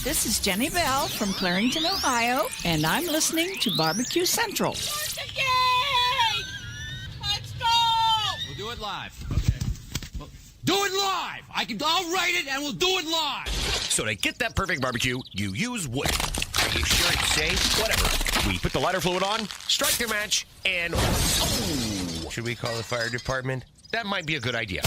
This is Jenny Bell from Clarington, Ohio, and I'm listening to Barbecue Central. Let's go! We'll do it live. Okay. Well, do it live! I'll write it and we'll do it live! So to get that perfect barbecue, you use wood. Are you sure it's safe? Whatever. We put the lighter fluid on, strike the match, and... Oh! Should we call the fire department? That might be a good idea.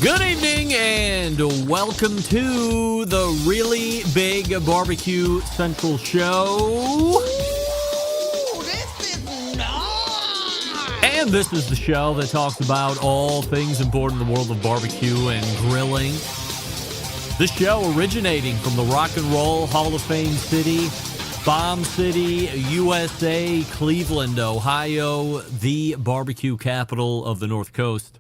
Good evening and welcome to the Really Big Barbecue Central Show. Ooh, this is nice! And this is the show that talks about all things important in the world of barbecue and grilling. This show originating from the Rock and Roll Hall of Fame city, Bomb City, USA, Cleveland, Ohio, the barbecue capital of the North Coast.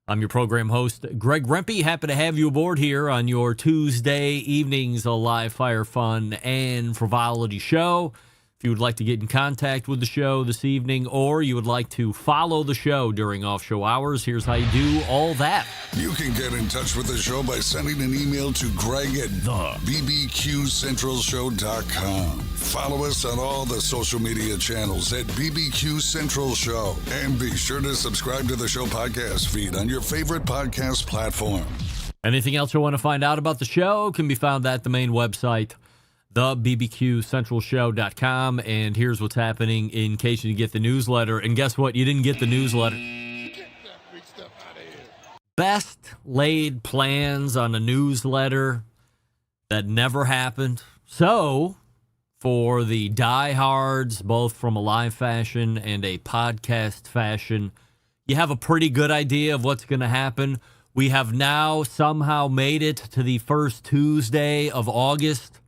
I'm your program host, Greg Rempe. Happy to have you aboard here on your Tuesday evenings, a live fire fun and frivolity show. If you would like to get in contact with the show this evening, or you would like to follow the show during off-show hours, here's how you do all that. You can get in touch with the show by sending an email to Greg at BBQCentralShow.com. Follow us on all the social media channels at BBQ Central Show. And be sure to subscribe to the show podcast feed on your favorite podcast platform. Anything else you want to find out about the show can be found at the main website, thebbqcentralshow.com. And here's what's happening in case you get the newsletter. And guess what? You didn't get the newsletter. Get that big stuff out of here. Best laid plans on a newsletter that never happened. So, for the diehards, both from a live fashion and a podcast fashion, you have a pretty good idea of what's going to happen. We have now somehow made it to the first Tuesday of August.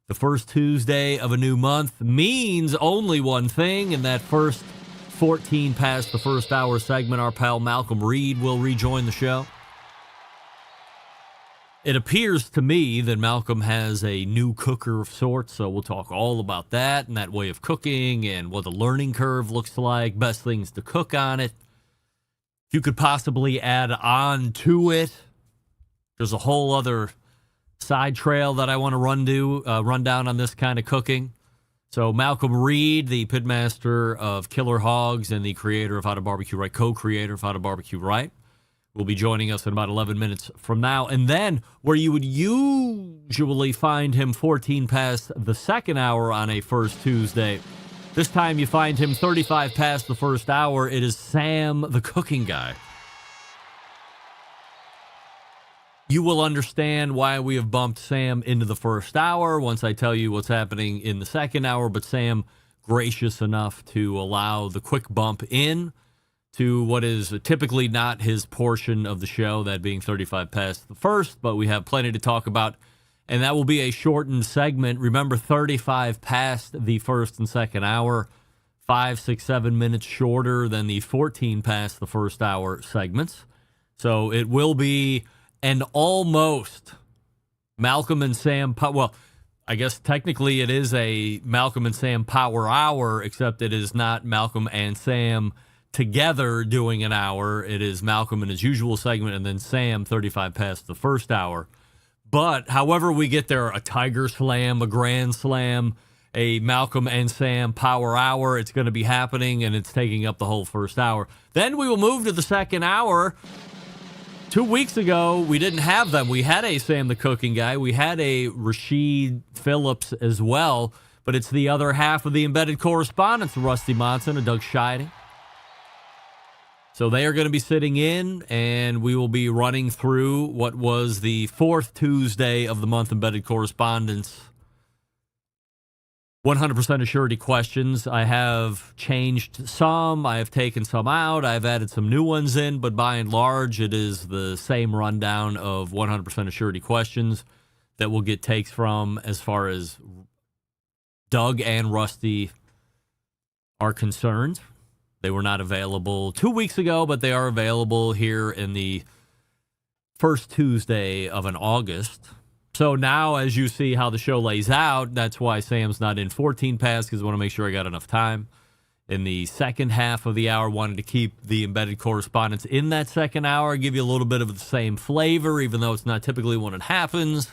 The first Tuesday of a new month means only one thing, and that first 14 past the first hour segment, our pal Malcom Reed will rejoin the show. It appears to me that Malcolm has a new cooker of sorts, so we'll talk all about that and that way of cooking and what the learning curve looks like, best things to cook on it. If you could possibly add on to it, there's a whole other side trail that I want to run down on this kind of cooking. So Malcom Reed, the pitmaster of Killer Hogs and the creator of How to Barbecue Right, co-creator of How to Barbecue Right, will be joining us in about 11 minutes from now. And then where you would usually find him 14 past the second hour on a first Tuesday, this time you find him 35 past the first hour. It is Sam, the cooking guy. You will understand why we have bumped Sam into the first hour once I tell you what's happening in the second hour. But Sam, gracious enough to allow the quick bump in to what is typically not his portion of the show, that being 35 past the first. But we have plenty to talk about, and that will be a shortened segment. Remember, 35 past the first and second hour, 5, 6, 7 minutes shorter than the 14 past the first hour segments. So it will be an almost Malcolm and Sam, well, I guess technically it is a Malcolm and Sam Power Hour, except it is not Malcolm and Sam together doing an hour. It is Malcolm in his usual segment and then Sam 35 past the first hour. But however we get there, a Tiger Slam, a Grand Slam, a Malcolm and Sam Power Hour, it's going to be happening, and it's taking up the whole first hour. Then we will move to the second hour. 2 weeks ago, we didn't have them. We had a Sam the Cooking Guy. We had a Rashid Phillips as well. But it's the other half of the embedded correspondence, Rusty Monson and Doug Scheiding. So they are going to be sitting in, and we will be running through what was the fourth Tuesday of the month embedded correspondence 100% assurity questions. I have changed some. I have taken some out. I've added some new ones in, but by and large, it is the same rundown of 100% assurity questions that we'll get takes from as far as Doug and Rusty are concerned. They were not available 2 weeks ago, but they are available here in the first Tuesday of an August. So now, as you see how the show lays out, that's why Sam's not in 14 past, because I want to make sure I got enough time. In the second half of the hour, wanted to keep the embedded correspondence in that second hour, give you a little bit of the same flavor, even though it's not typically when it happens.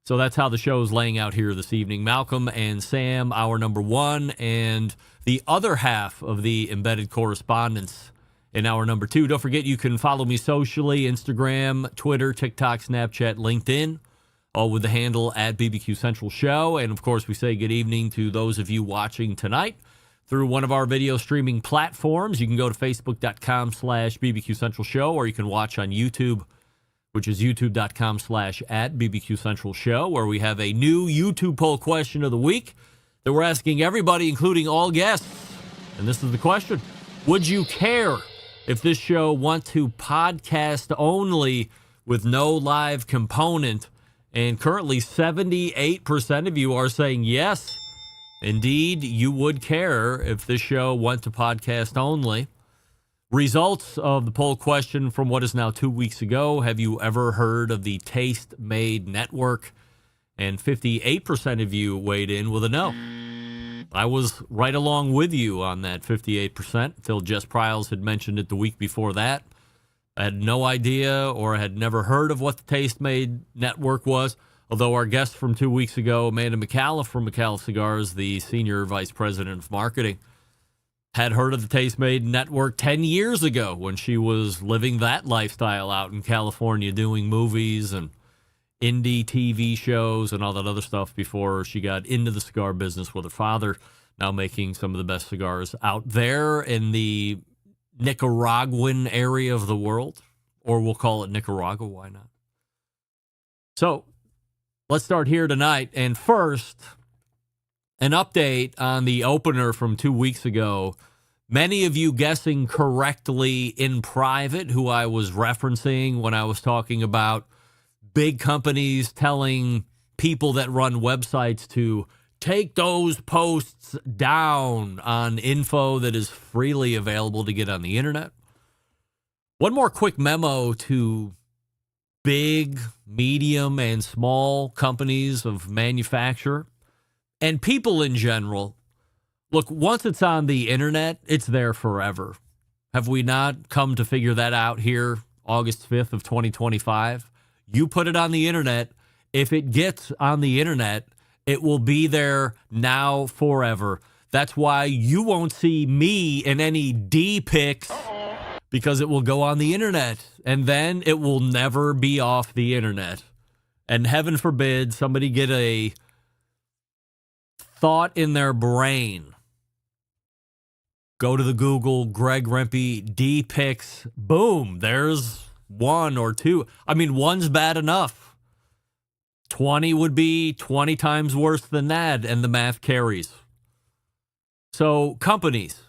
So that's how the show is laying out here this evening. Malcolm and Sam, hour number one, and the other half of the embedded correspondence in hour number two. Don't forget, you can follow me socially, Instagram, Twitter, TikTok, Snapchat, LinkedIn, all with the handle at BBQ Central Show. And, of course, we say good evening to those of you watching tonight through one of our video streaming platforms. You can go to facebook.com/BBQ Central Show, or you can watch on YouTube, which is youtube.com/@BBQ Central Show, where we have a new YouTube poll question of the week that we're asking everybody, including all guests. And this is the question: would you care if this show went to podcast only with no live component? And currently 78% of you are saying yes, indeed, you would care if this show went to podcast only. Results of the poll question from what is now 2 weeks ago: have you ever heard of the Taste Made Network? And 58% of you weighed in with a no. I was right along with you on that 58%, until Jess Pryles had mentioned it the week before that. I had no idea or had never heard of what the Taste Made Network was, although our guest from 2 weeks ago, Amanda McAuliffe from McAuliffe Cigars, the Senior Vice President of Marketing, had heard of the Taste Made Network 10 years ago when she was living that lifestyle out in California, doing movies and indie TV shows and all that other stuff before she got into the cigar business with her father, now making some of the best cigars out there in the Nicaraguan area of the world, or we'll call it Nicaragua, why not? So let's start here tonight. And first, an update on the opener from 2 weeks ago. Many of you guessing correctly in private who I was referencing when I was talking about big companies telling people that run websites to take those posts down on info that is freely available to get on the internet. One more quick memo to big, medium, and small companies of manufacture and people in general. Look, once it's on the internet, it's there forever. Have we not come to figure that out here, August 5th of 2025? You put it on the internet. If it gets on the internet, it will be there now forever. That's why you won't see me in any D pics, because it will go on the internet and then it will never be off the internet. And heaven forbid somebody get a thought in their brain. Go to the Google, Greg Rempe, D pics, boom, there's one or two. I mean, one's bad enough. 20 would be 20 times worse than that, and the math carries. So companies,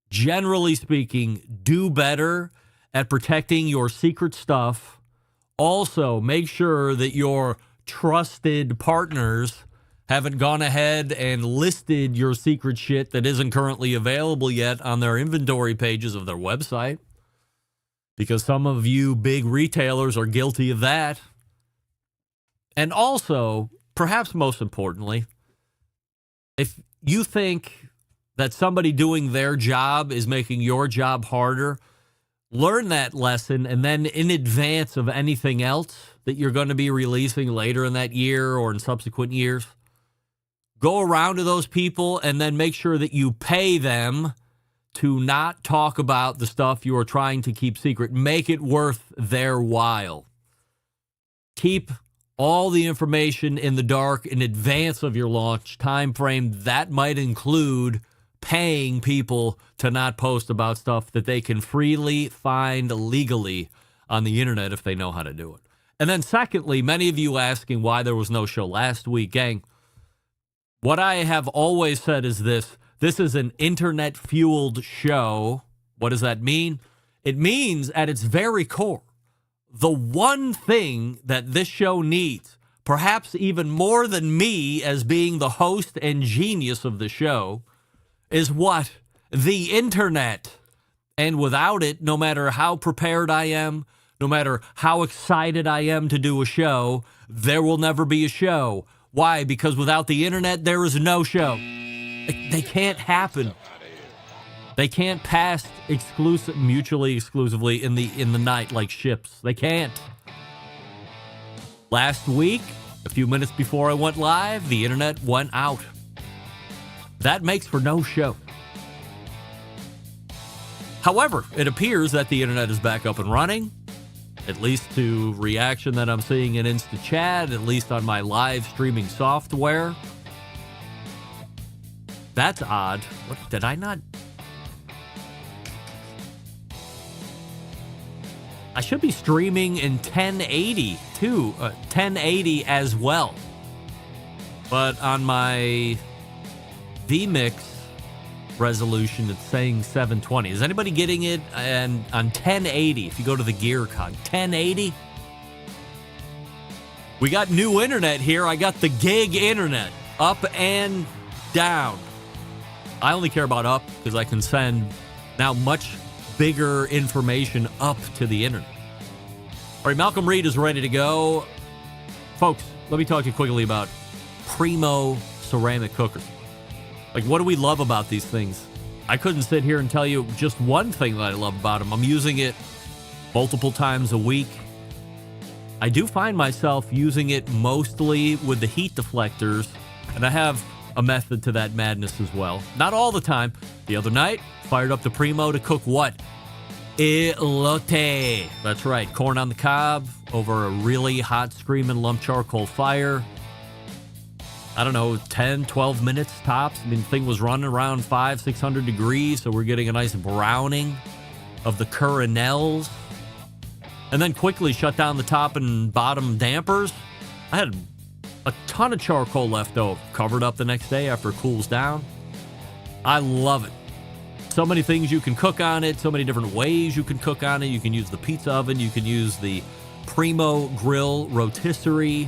generally speaking, do better at protecting your secret stuff. Also, make sure that your trusted partners haven't gone ahead and listed your secret shit that isn't currently available yet on their inventory pages of their website, because some of you big retailers are guilty of that. And also, perhaps most importantly, if you think that somebody doing their job is making your job harder, learn that lesson, and then in advance of anything else that you're going to be releasing later in that year or in subsequent years, go around to those people and then make sure that you pay them to not talk about the stuff you are trying to keep secret. Make it worth their while. Keep all the information in the dark in advance of your launch time frame. That might include paying people to not post about stuff that they can freely find legally on the internet if they know how to do it. And then secondly, many of you asking why there was no show last week. Gang, What I have always said is this. This is an internet-fueled show. What does that mean? It means at its very core, the one thing that this show needs, perhaps even more than me as being the host and genius of the show, is what? The internet. And without it, no matter how prepared I am, no matter how excited I am to do a show, there will never be a show. Why? Because without the internet, there is no show. They can't happen. They can't pass mutually exclusively in the night like ships. They can't. Last week, a few minutes before I went live, the internet went out. That makes for no show. However, it appears that the internet is back up and running, at least to reaction that I'm seeing in InstaChat, at least on my live streaming software. That's odd. What, did I not? I should be streaming in 1080 too, 1080 as well. But on my vMix resolution, it's saying 720. Is anybody getting it on 1080? If you go to the gear cog, 1080. We got new internet here. I got the gig internet, up and down. I only care about up because I can send now much bigger information up to the internet. All right, Malcom Reed is ready to go. Folks, let me talk to you quickly about Primo ceramic cookers. Like, what do we love about these things? I couldn't sit here and tell you just one thing that I love about them. I'm using it multiple times a week. I do find myself using it mostly with the heat deflectors, and I have a method to that madness as well. Not all the time. The other night, fired up the Primo to cook what? Elote. That's right. Corn on the cob over a really hot screaming lump charcoal fire. I don't know, 10, 12 minutes tops. I mean, the thing was running around 500-600 degrees, so we're getting a nice browning of the kernels. And then quickly shut down the top and bottom dampers. I had a ton of charcoal left over, covered up the next day after it cools down. I love it. So many things you can cook on it, so many different ways you can cook on it. You can use the pizza oven, you can use the Primo grill rotisserie.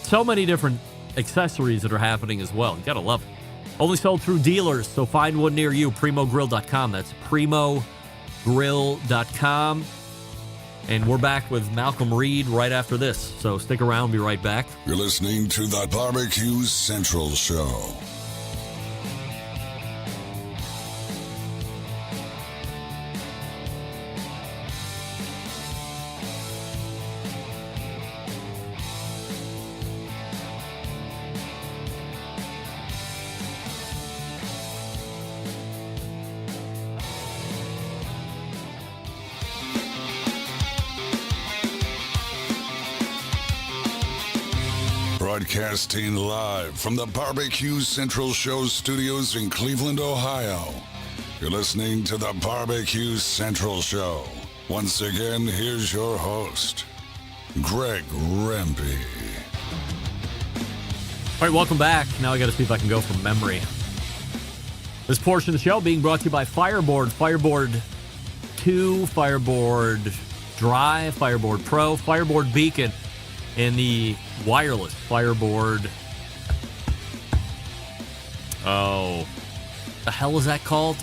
So many different accessories that are happening as well. You gotta love it. Only sold through dealers, so find one near you. PrimoGrill.com. That's PrimoGrill.com. And we're back with Malcom Reed right after this. So stick around, be right back. You're listening to the BBQ Central Show. Broadcasting live from the BBQ Central Show studios in Cleveland, Ohio. You're listening to the BBQ Central Show. Once again, here's your host, Greg Rempe. All right, welcome back. Now I got to see if I can go from memory. This portion of the show being brought to you by Fireboard. Fireboard 2, Fireboard Dry, Fireboard Pro, Fireboard Beacon, and the wireless Fireboard. Oh, the hell is that called?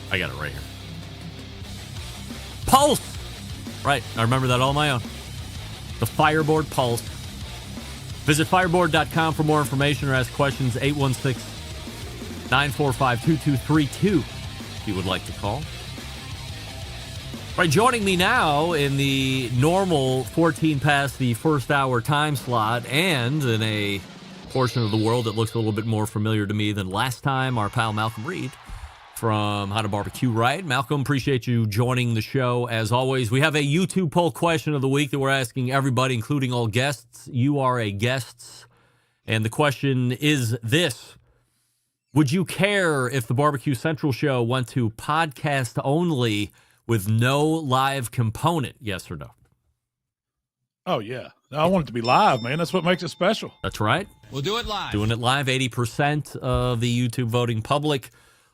I got it right here. Pulse! Right, I remember that all on my own. The Fireboard Pulse. Visit fireboard.com for more information or ask questions. 816-945-2232 if you would like to call. Right, joining me now in the normal 14 past the first hour time slot and in a portion of the world that looks a little bit more familiar to me than last time, our pal Malcom Reed from How to Barbecue Right. Malcom, appreciate you joining the show as always. We have a YouTube poll question of the week that we're asking everybody, including all guests. You are a guest. And the question is this. Would you care if the Barbecue Central show went to podcast only with no live component? Yes or no? Oh, yeah. I want it to be live, man. That's what makes it special. That's right. We'll do it live. Doing it live. 80% of the YouTube voting public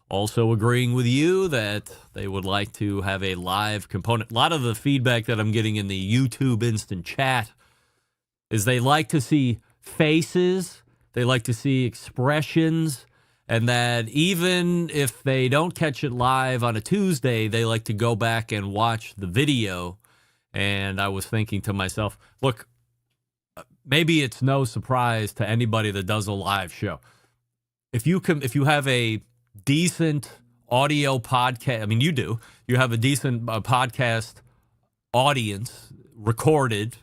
also agreeing with you that they would like to have a live component. A lot of the feedback that I'm getting in the YouTube instant chat is they like to see faces, they like to see expressions, and that even if they don't catch it live on a Tuesday, they like to go back and watch the video. And I was thinking to myself, look, maybe it's no surprise to anybody that does a live show. If you have a decent audio podcast, I mean, you do. You have a decent podcast audience recorded.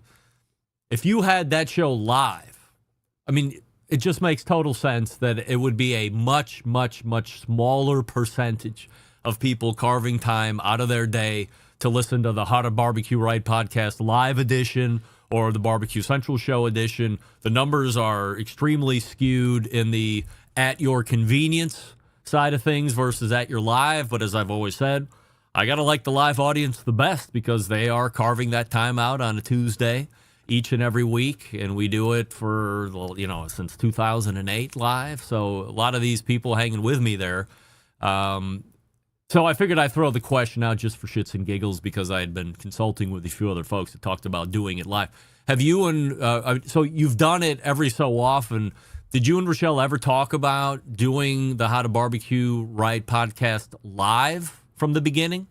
If you had that show live, I mean, it just makes total sense that it would be a much, much, much smaller percentage of people carving time out of their day to listen to the How to Barbecue Right podcast live edition or the Barbecue Central Show edition. The numbers are extremely skewed in the at your convenience side of things versus at your live. But as I've always said, I got to like the live audience the best because they are carving that time out on a Tuesday each and every week. And we do it for, since 2008 live. So a lot of these people hanging with me there. So I figured I'd throw the question out just for shits and giggles because I had been consulting with a few other folks that talked about doing it live. Have you so you've done it every so often. Did you and Rochelle ever talk about doing the How to Barbecue Right podcast live from the beginning?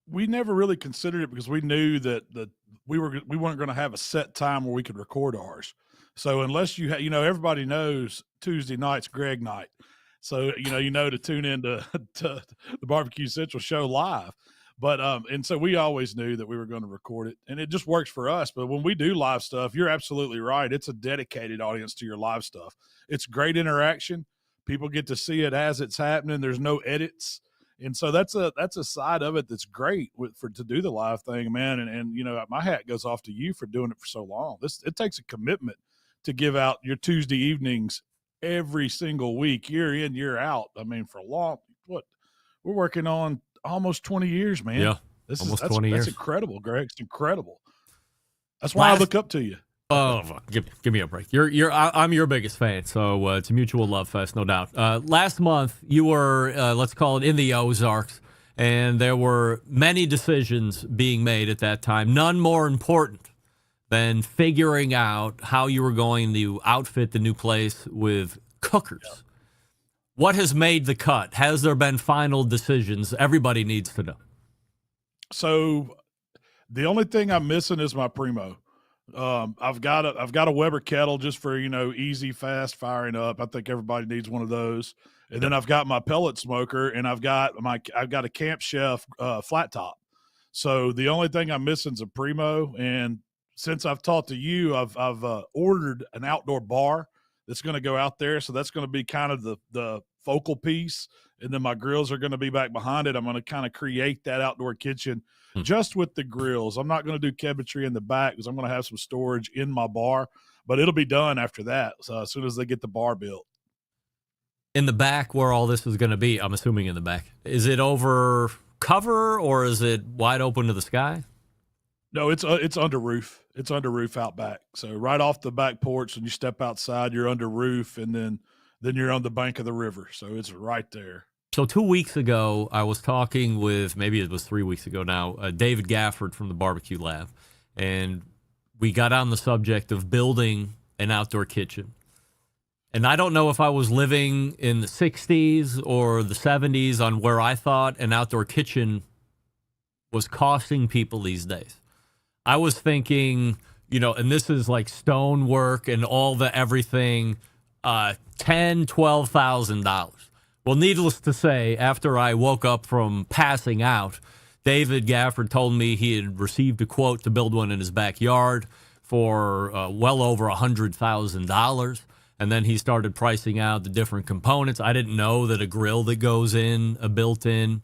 We never really considered it because we knew that we weren't going to have a set time where we could record ours. So unless everybody knows Tuesday night's Greg night. So, to tune in to the Barbecue Central show live. But, and so we always knew that we were going to record it and it just works for us. But when we do live stuff, you're absolutely right. It's a dedicated audience to your live stuff. It's great interaction. People get to see it as it's happening. There's no edits. And so that's a side of it that's great to do the live thing, man. And my hat goes off to you for doing it for so long. It takes a commitment to give out your Tuesday evenings every single week, year in, year out. I mean, for we're working on almost 20 years, man. Yeah, that's 20 years. That's incredible, Greg. It's incredible. That's why I look up to you. Oh, give me a break. I'm your biggest fan, so it's a mutual love fest, no doubt. Last month, you were, let's call it, in the Ozarks, and there were many decisions being made at that time, none more important than figuring out how you were going to outfit the new place with cookers. Yeah. What has made the cut? Has there been final decisions? Everybody needs to know. So the only thing I'm missing is my Primo. I've got a Weber kettle just for, easy, fast firing up. I think everybody needs one of those. And then I've got my pellet smoker and I've got a Camp Chef flat top. So the only thing I'm missing is a Primo. And since I've talked to you, I've ordered an outdoor bar that's going to go out there. So that's going to be kind of the focal piece. And then my grills are going to be back behind it. I'm going to kind of create that outdoor kitchen just with the grills. I'm not going to do cabinetry in the back because I'm going to have some storage in my bar, but it'll be done after that. So as soon as they get the bar built. In the back where all this is going to be, I'm assuming in the back, is it over cover or is it wide open to the sky? No, it's under roof. It's under roof out back. So right off the back porch, when you step outside, you're under roof, and then you're on the bank of the river. So it's right there. So 2 weeks ago, I was talking with, maybe it was 3 weeks ago now, David Gafford from the Barbecue Lab, and we got on the subject of building an outdoor kitchen. And I don't know if I was living in the 60s or the 70s on where I thought an outdoor kitchen was costing people these days. I was thinking, and this is like stonework and all the everything, $10,000, $12,000. Well, needless to say, after I woke up from passing out, David Gafford told me he had received a quote to build one in his backyard for well over $100,000. And then he started pricing out the different components. I didn't know that a grill that goes in, a built-in,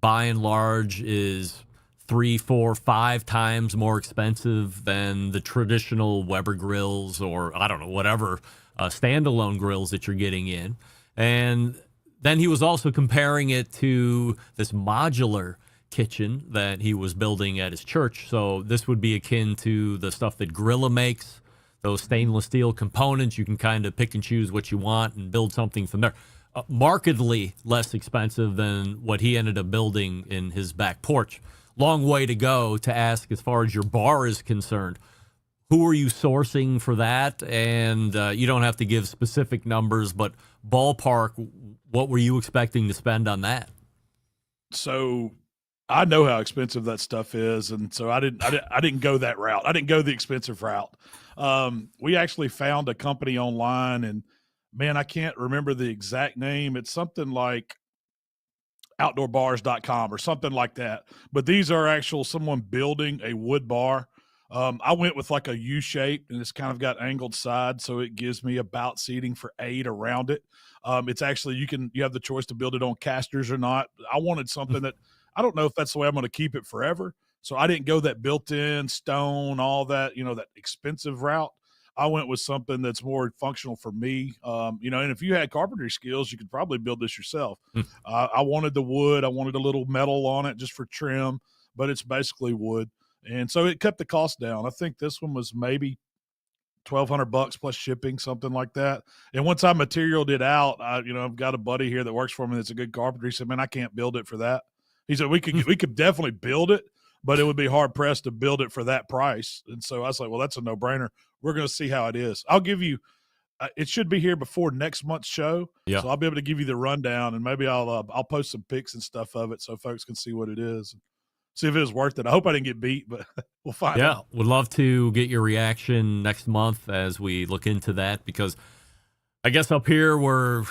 by and large, is 3, 4, 5 times more expensive than the traditional Weber grills or, I don't know, whatever standalone grills that you're getting in. And then he was also comparing it to this modular kitchen that he was building at his church. So this would be akin to the stuff that Grilla makes, those stainless steel components. You can kind of pick and choose what you want and build something from there. Markedly less expensive than what he ended up building in his back porch. Long way to go to ask as far as your bar is concerned. Who are you sourcing for that? And you don't have to give specific numbers, but ballpark, what were you expecting to spend on that? So I know how expensive that stuff is, and so I didn't go that route. I didn't go the expensive route. We actually found a company online, and man, I can't remember the exact name. It's something like outdoorbars.com or something like that. But these are actual someone building a wood bar. I went with like a U shape, and it's kind of got angled sides, so it gives me about seating for 8 around it. It's actually you have the choice to build it on casters or not. I wanted something that I don't know if that's the way I'm going to keep it forever. So I didn't go that built-in stone, all that, that expensive route. I went with something that's more functional for me. And if you had carpentry skills, you could probably build this yourself. I wanted the wood. I wanted a little metal on it just for trim, but it's basically wood. And so it kept the cost down. I think this one was maybe $1,200 plus shipping, something like that. And once I materialed it out, I've got a buddy here that works for me that's a good carpenter. He said, "Man, I can't build it for that." He said, we could definitely build it, but it would be hard pressed to build it for that price. And so I was like, well, that's a no brainer. We're going to see how it is. I'll give you, it should be here before next month's show. Yeah. So I'll be able to give you the rundown, and maybe I'll post some pics and stuff of it so folks can see what it is. See if it was worth it. I hope I didn't get beat, but we'll find out. Yeah, would love to get your reaction next month as we look into that, because I guess up here we're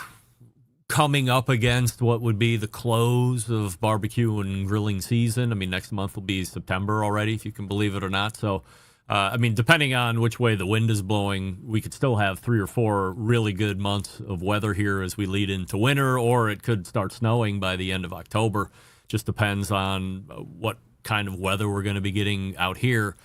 coming up against what would be the close of barbecue and grilling season. I mean, next month will be September already, if you can believe it or not. So, depending on which way the wind is blowing, we could still have 3 or 4 really good months of weather here as we lead into winter, or it could start snowing by the end of October. Just depends on what kind of weather we're going to be getting out here.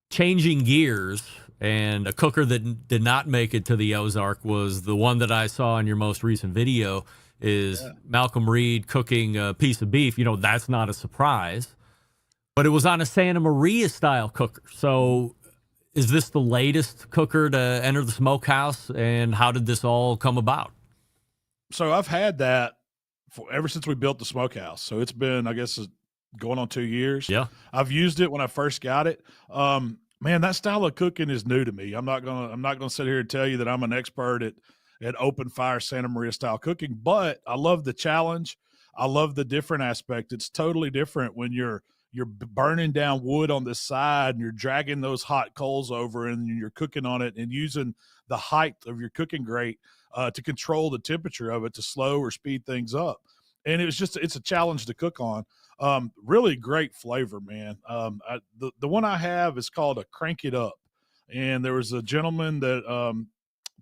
Changing gears, and a cooker that did not make it to the Ozark was the one that I saw in your most recent video, is Malcom Reed cooking a piece of beef. That's not a surprise, but it was on a Santa Maria style cooker. So is this the latest cooker to enter the smokehouse, and how did this all come about? So I've had that ever since we built the smokehouse. So it's been, I guess, going on 2 years. Yeah. I've used it when I first got it. Man, that style of cooking is new to me. I'm not gonna sit here and tell you that I'm an expert at open fire Santa Maria style cooking, but I love the challenge. I love the different aspect. It's totally different when you're burning down wood on the side and you're dragging those hot coals over and you're cooking on it and using the height of your cooking grate to control the temperature of it to slow or speed things up. And it's a challenge to cook on. Really great flavor, man. The one I have is called a Crank It Up. And there was a gentleman that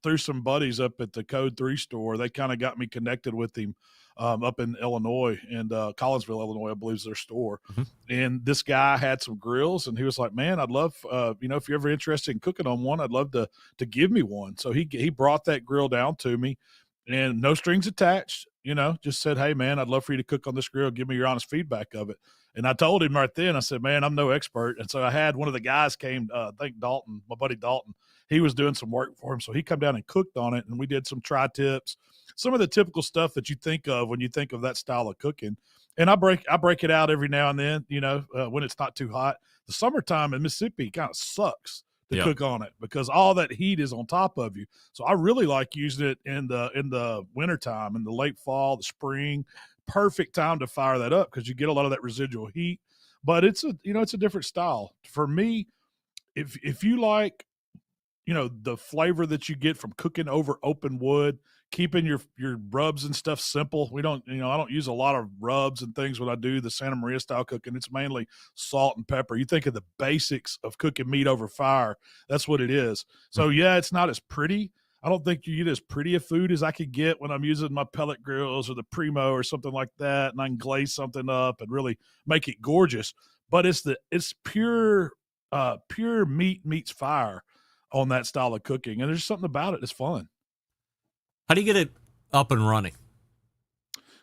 through some buddies up at the Code 3 store, they kind of got me connected with him up in Illinois, and Collinsville, Illinois, I believe is their store. Mm-hmm. And this guy had some grills, and he was like, "Man, I'd love, if you're ever interested in cooking on one, I'd love to give me one." So he brought that grill down to me, and no strings attached. Just said, "Hey, man, I'd love for you to cook on this grill. Give me your honest feedback of it." And I told him right then, I said, "Man, I'm no expert." And so I had one of the guys came, I think Dalton, my buddy Dalton, he was doing some work for him. So he come down and cooked on it, and we did some tri-tips, some of the typical stuff that you think of when you think of that style of cooking. And I break it out every now and then, when it's not too hot. The summertime in Mississippi kind of sucks to cook on it because all that heat is on top of you. So I really like using it in the wintertime, in the late fall, the spring. Perfect time to fire that up because you get a lot of that residual heat. But it's a different style. For me, if you like, the flavor that you get from cooking over open wood, keeping your rubs and stuff simple. We don't, I don't use a lot of rubs and things when I do the Santa Maria style cooking. It's mainly salt and pepper. You think of the basics of cooking meat over fire. That's what it is. So yeah, it's not as pretty. I don't think you get as pretty a food as I could get when I'm using my pellet grills or the Primo or something like that. And I can glaze something up and really make it gorgeous, but it's pure meat meets fire on that style of cooking. And there's something about it that's fun. How do you get it up and running?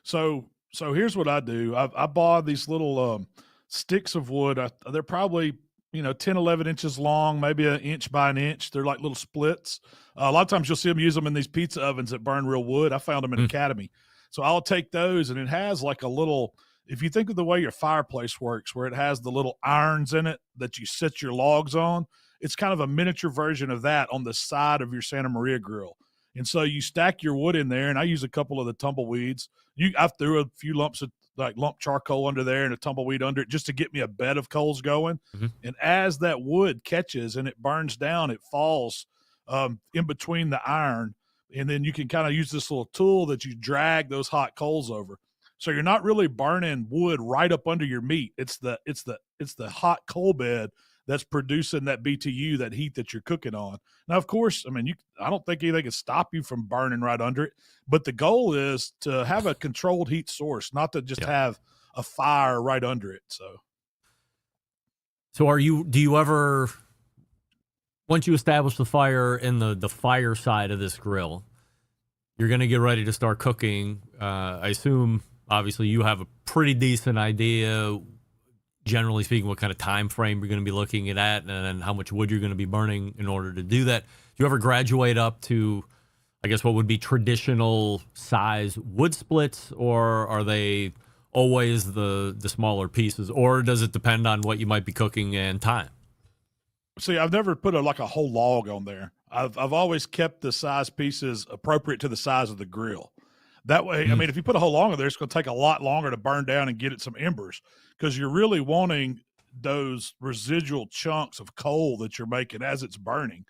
So So here's what I do. I bought these little sticks of wood. They're probably 10, 11 inches long, maybe an inch by an inch. They're like little splits. A lot of times you'll see them use them in these pizza ovens that burn real wood. I found them in Academy. So I'll take those, and it has like a little, if you think of the way your fireplace works, where it has the little irons in it that you set your logs on, it's kind of a miniature version of that on the side of your Santa Maria grill. And so you stack your wood in there, and I use a couple of the tumbleweeds. I threw a few lumps of like lump charcoal under there and a tumbleweed under it just to get me a bed of coals going. And as that wood catches and it burns down, it falls in between the iron. And then you can kind of use this little tool that you drag those hot coals over. So you're not really burning wood right up under your meat. It's the hot coal bed that's producing that BTU, that heat that you're cooking on. Now, of course, I mean, I don't think anything can stop you from burning right under it, but the goal is to have a controlled heat source, not to just have a fire right under it. So do you ever, once you establish the fire in the fire side of this grill, you're going to get ready to start cooking. I assume, obviously, you have a pretty decent idea, generally speaking, what kind of time frame you're going to be looking at, and then how much wood you're going to be burning in order to do that. Do you ever graduate up to, I guess, what would be traditional size wood splits, or are they always the smaller pieces, or does it depend on what you might be cooking and time? See, I've never put a whole log on there. I've always kept the size pieces appropriate to the size of the grill. That way, I mean, if you put a whole log on there, it's going to take a lot longer to burn down and get it some embers, because you're really wanting those residual chunks of coal that you're making as it's burning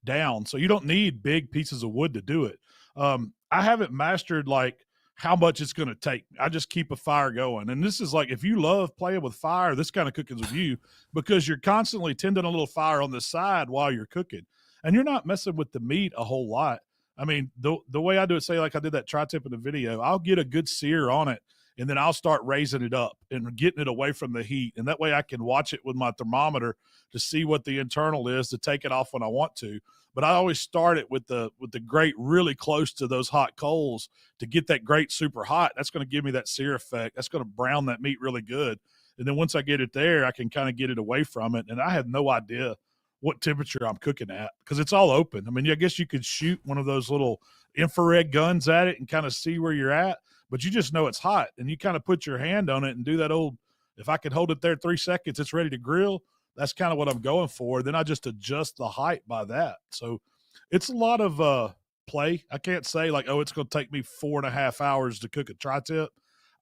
down. So you don't need big pieces of wood to do it. I haven't mastered like how much it's going to take. I just keep a fire going. And this is like, if you love playing with fire, this kind of cooking's with you, because you're constantly tending a little fire on the side while you're cooking, and you're not messing with the meat a whole lot. I mean, the way I do it, say like I did that tri-tip in the video, I'll get a good sear on it, and then I'll start raising it up and getting it away from the heat. And that way I can watch it with my thermometer to see what the internal is, to take it off when I want to. But I always start it with the grate really close to those hot coals to get that grate super hot. That's going to give me that sear effect. That's going to brown that meat really good. And then once I get it there, I can kind of get it away from it. And I have no idea what temperature I'm cooking at, because it's all open. I mean, I guess you could shoot one of those little infrared guns at it and kind of see where you're at, but you just know it's hot, and you kind of put your hand on it and do that old, if I could hold it there 3 seconds, it's ready to grill. That's kind of what I'm going for. Then I just adjust the height by that. So it's a lot of play. I can't say like, oh, it's going to take me 4.5 hours to cook a tri-tip.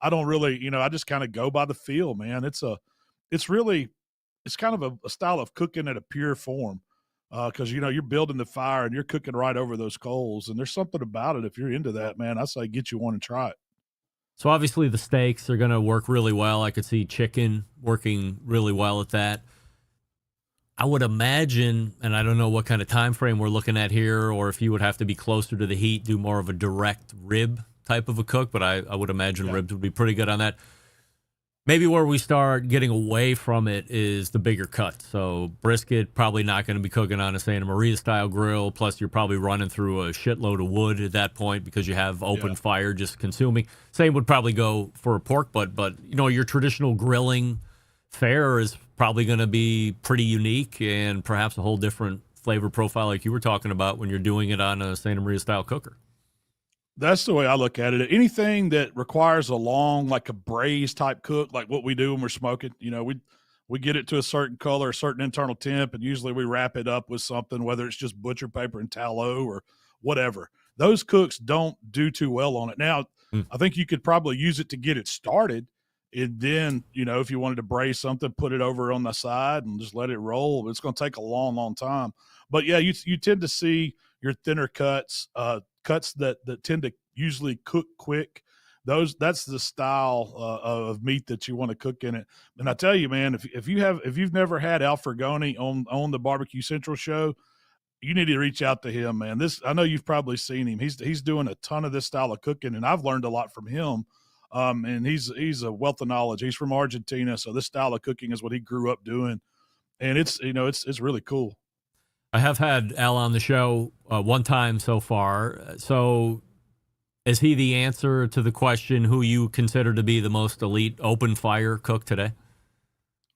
I don't really, I just kind of go by the feel, man. It's kind of a style of cooking at a pure form, because, you're building the fire and you're cooking right over those coals. And there's something about it. If you're into that, man, I say get you one and try it. So obviously the steaks are going to work really well. I could see chicken working really well at that. I would imagine, and I don't know what kind of time frame we're looking at here, or if you would have to be closer to the heat, do more of a direct rib type of a cook, but I would imagine ribs would be pretty good on that. Maybe where we start getting away from it is the bigger cut. So brisket, probably not going to be cooking on a Santa Maria style grill. Plus, you're probably running through a shitload of wood at that point because you have open fire just consuming. Same would probably go for a pork butt, but your traditional grilling fare is probably going to be pretty unique and perhaps a whole different flavor profile, like you were talking about when you're doing it on a Santa Maria style cooker. That's the way I look at it. Anything that requires a long, like a braise type cook, like what we do when we're smoking, we get it to a certain color, a certain internal temp, and usually we wrap it up with something, whether it's just butcher paper and tallow or whatever. Those cooks don't do too well on it. Now, I think you could probably use it to get it started. And then, if you wanted to braise something, put it over on the side and just let it roll. It's going to take a long, long time. But yeah, you tend to see your thinner cuts, cuts that tend to usually cook quick. That's the style of meat that you want to cook in it. And I tell you, man, if you've never had Al Fergoni on the Barbecue Central show, you need to reach out to him, man. I know you've probably seen him. He's doing a ton of this style of cooking, and I've learned a lot from him. And he's a wealth of knowledge. He's from Argentina, so this style of cooking is what he grew up doing, and it's really cool. I have had Al on the show one time so far. So Is he the answer to the question who you consider to be the most elite open fire cook today?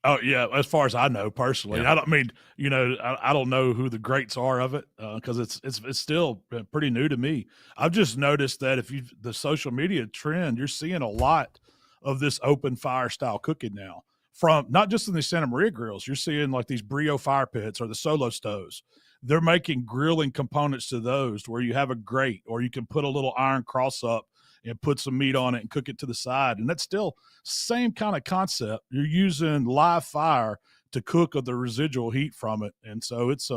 Oh yeah, as far as I know personally, Yeah. I don't mean I don't know who the greats are of it because it's still pretty new to me. I've just noticed that if you the social media trend, you're seeing a lot of this open fire style cooking now. From not just in the Santa Maria grills, you're seeing like these Brio fire pits or the solo stoves. They're making grilling components to those where you have a grate or you can put a little iron cross up and put some meat on it and cook it to the side. And that's still same kind of concept. You're using live fire to cook of the residual heat from it. And so it's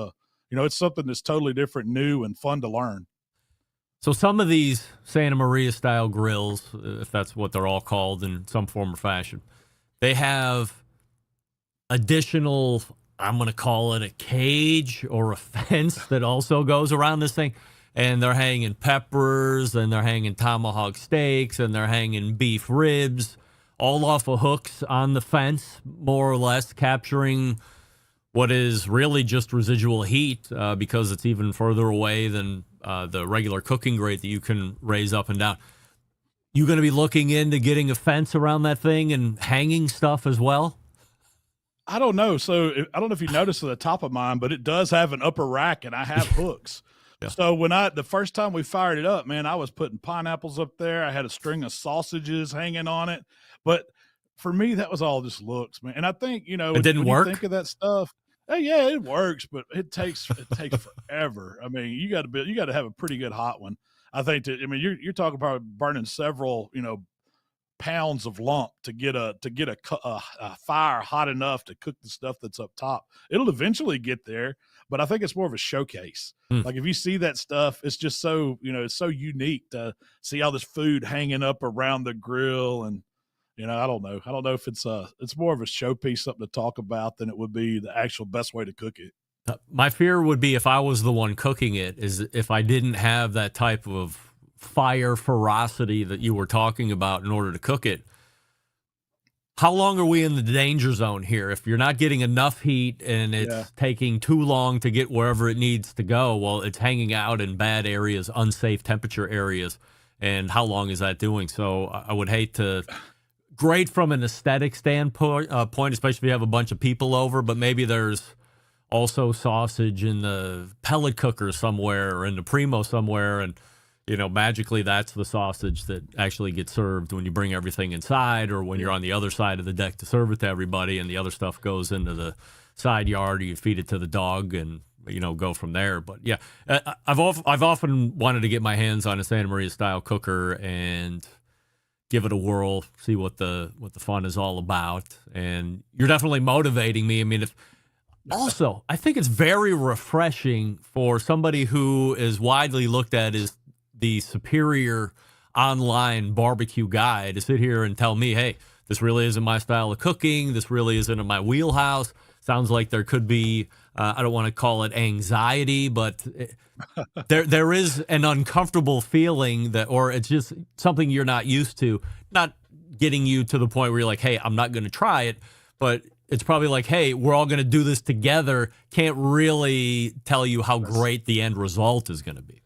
it's something that's totally different, new and fun to learn. So some of these Santa Maria style grills, if that's what they're all called in some form or fashion, they have additional, I'm going to call it a cage or a fence that also goes around this thing. And they're hanging peppers, and they're hanging tomahawk steaks, and they're hanging beef ribs, all off of hooks on the fence, more or less capturing what is really just residual heat because it's even further away than the regular cooking grate that you can raise up and down. You going to be looking into getting a fence around that thing and hanging stuff as well? I don't know. So I don't know if you noticed at the top of mine, but it does have an upper rack, and I have hooks. Yeah. So when the first time we fired it up, man, I was putting pineapples up there. I had a string of sausages hanging on it. But for me, that was all just looks, man. And I think, it didn't work. You think of that stuff. Yeah, it works, but it takes forever. I mean, you got to have a pretty good hot one. I think you're talking about burning several, pounds of lump to get a fire hot enough to cook the stuff that's up top. It'll eventually get there, but I think it's more of a showcase. Like if you see that stuff, it's just so it's so unique to see all this food hanging up around the grill. And I don't know if it's more of a showpiece, something to talk about, than it would be the actual best way to cook it. My fear would be, if I was the one cooking it, is if I didn't have that type of fire ferocity that you were talking about in order to cook it. How long are we in the danger zone here? If you're not getting enough heat and it's taking too long to get wherever it needs to go, well, it's hanging out in bad areas, unsafe temperature areas. And how long is that doing? So I would hate to, great from an aesthetic standpoint, especially if you have a bunch of people over, but maybe there's also sausage in the pellet cooker somewhere or in the Primo somewhere, and magically that's the sausage that actually gets served when you bring everything inside, or when you're on the other side of the deck to serve it to everybody, and the other stuff goes into the side yard, or you feed it to the dog and, go from there. But yeah, I've often wanted to get my hands on a Santa Maria style cooker and give it a whirl, see what the fun is all about. And you're definitely motivating me. I mean, I think it's very refreshing for somebody who is widely looked at as the superior online barbecue guy to sit here and tell me, hey, this really isn't my style of cooking. This really isn't in my wheelhouse. Sounds like there could be, I don't want to call it anxiety, but there is an uncomfortable feeling that, or it's just something you're not used to, not getting you to the point where you're like, hey, I'm not going to try it, but it's probably like, hey, we're all going to do this together. Can't really tell you how great the end result is going to be.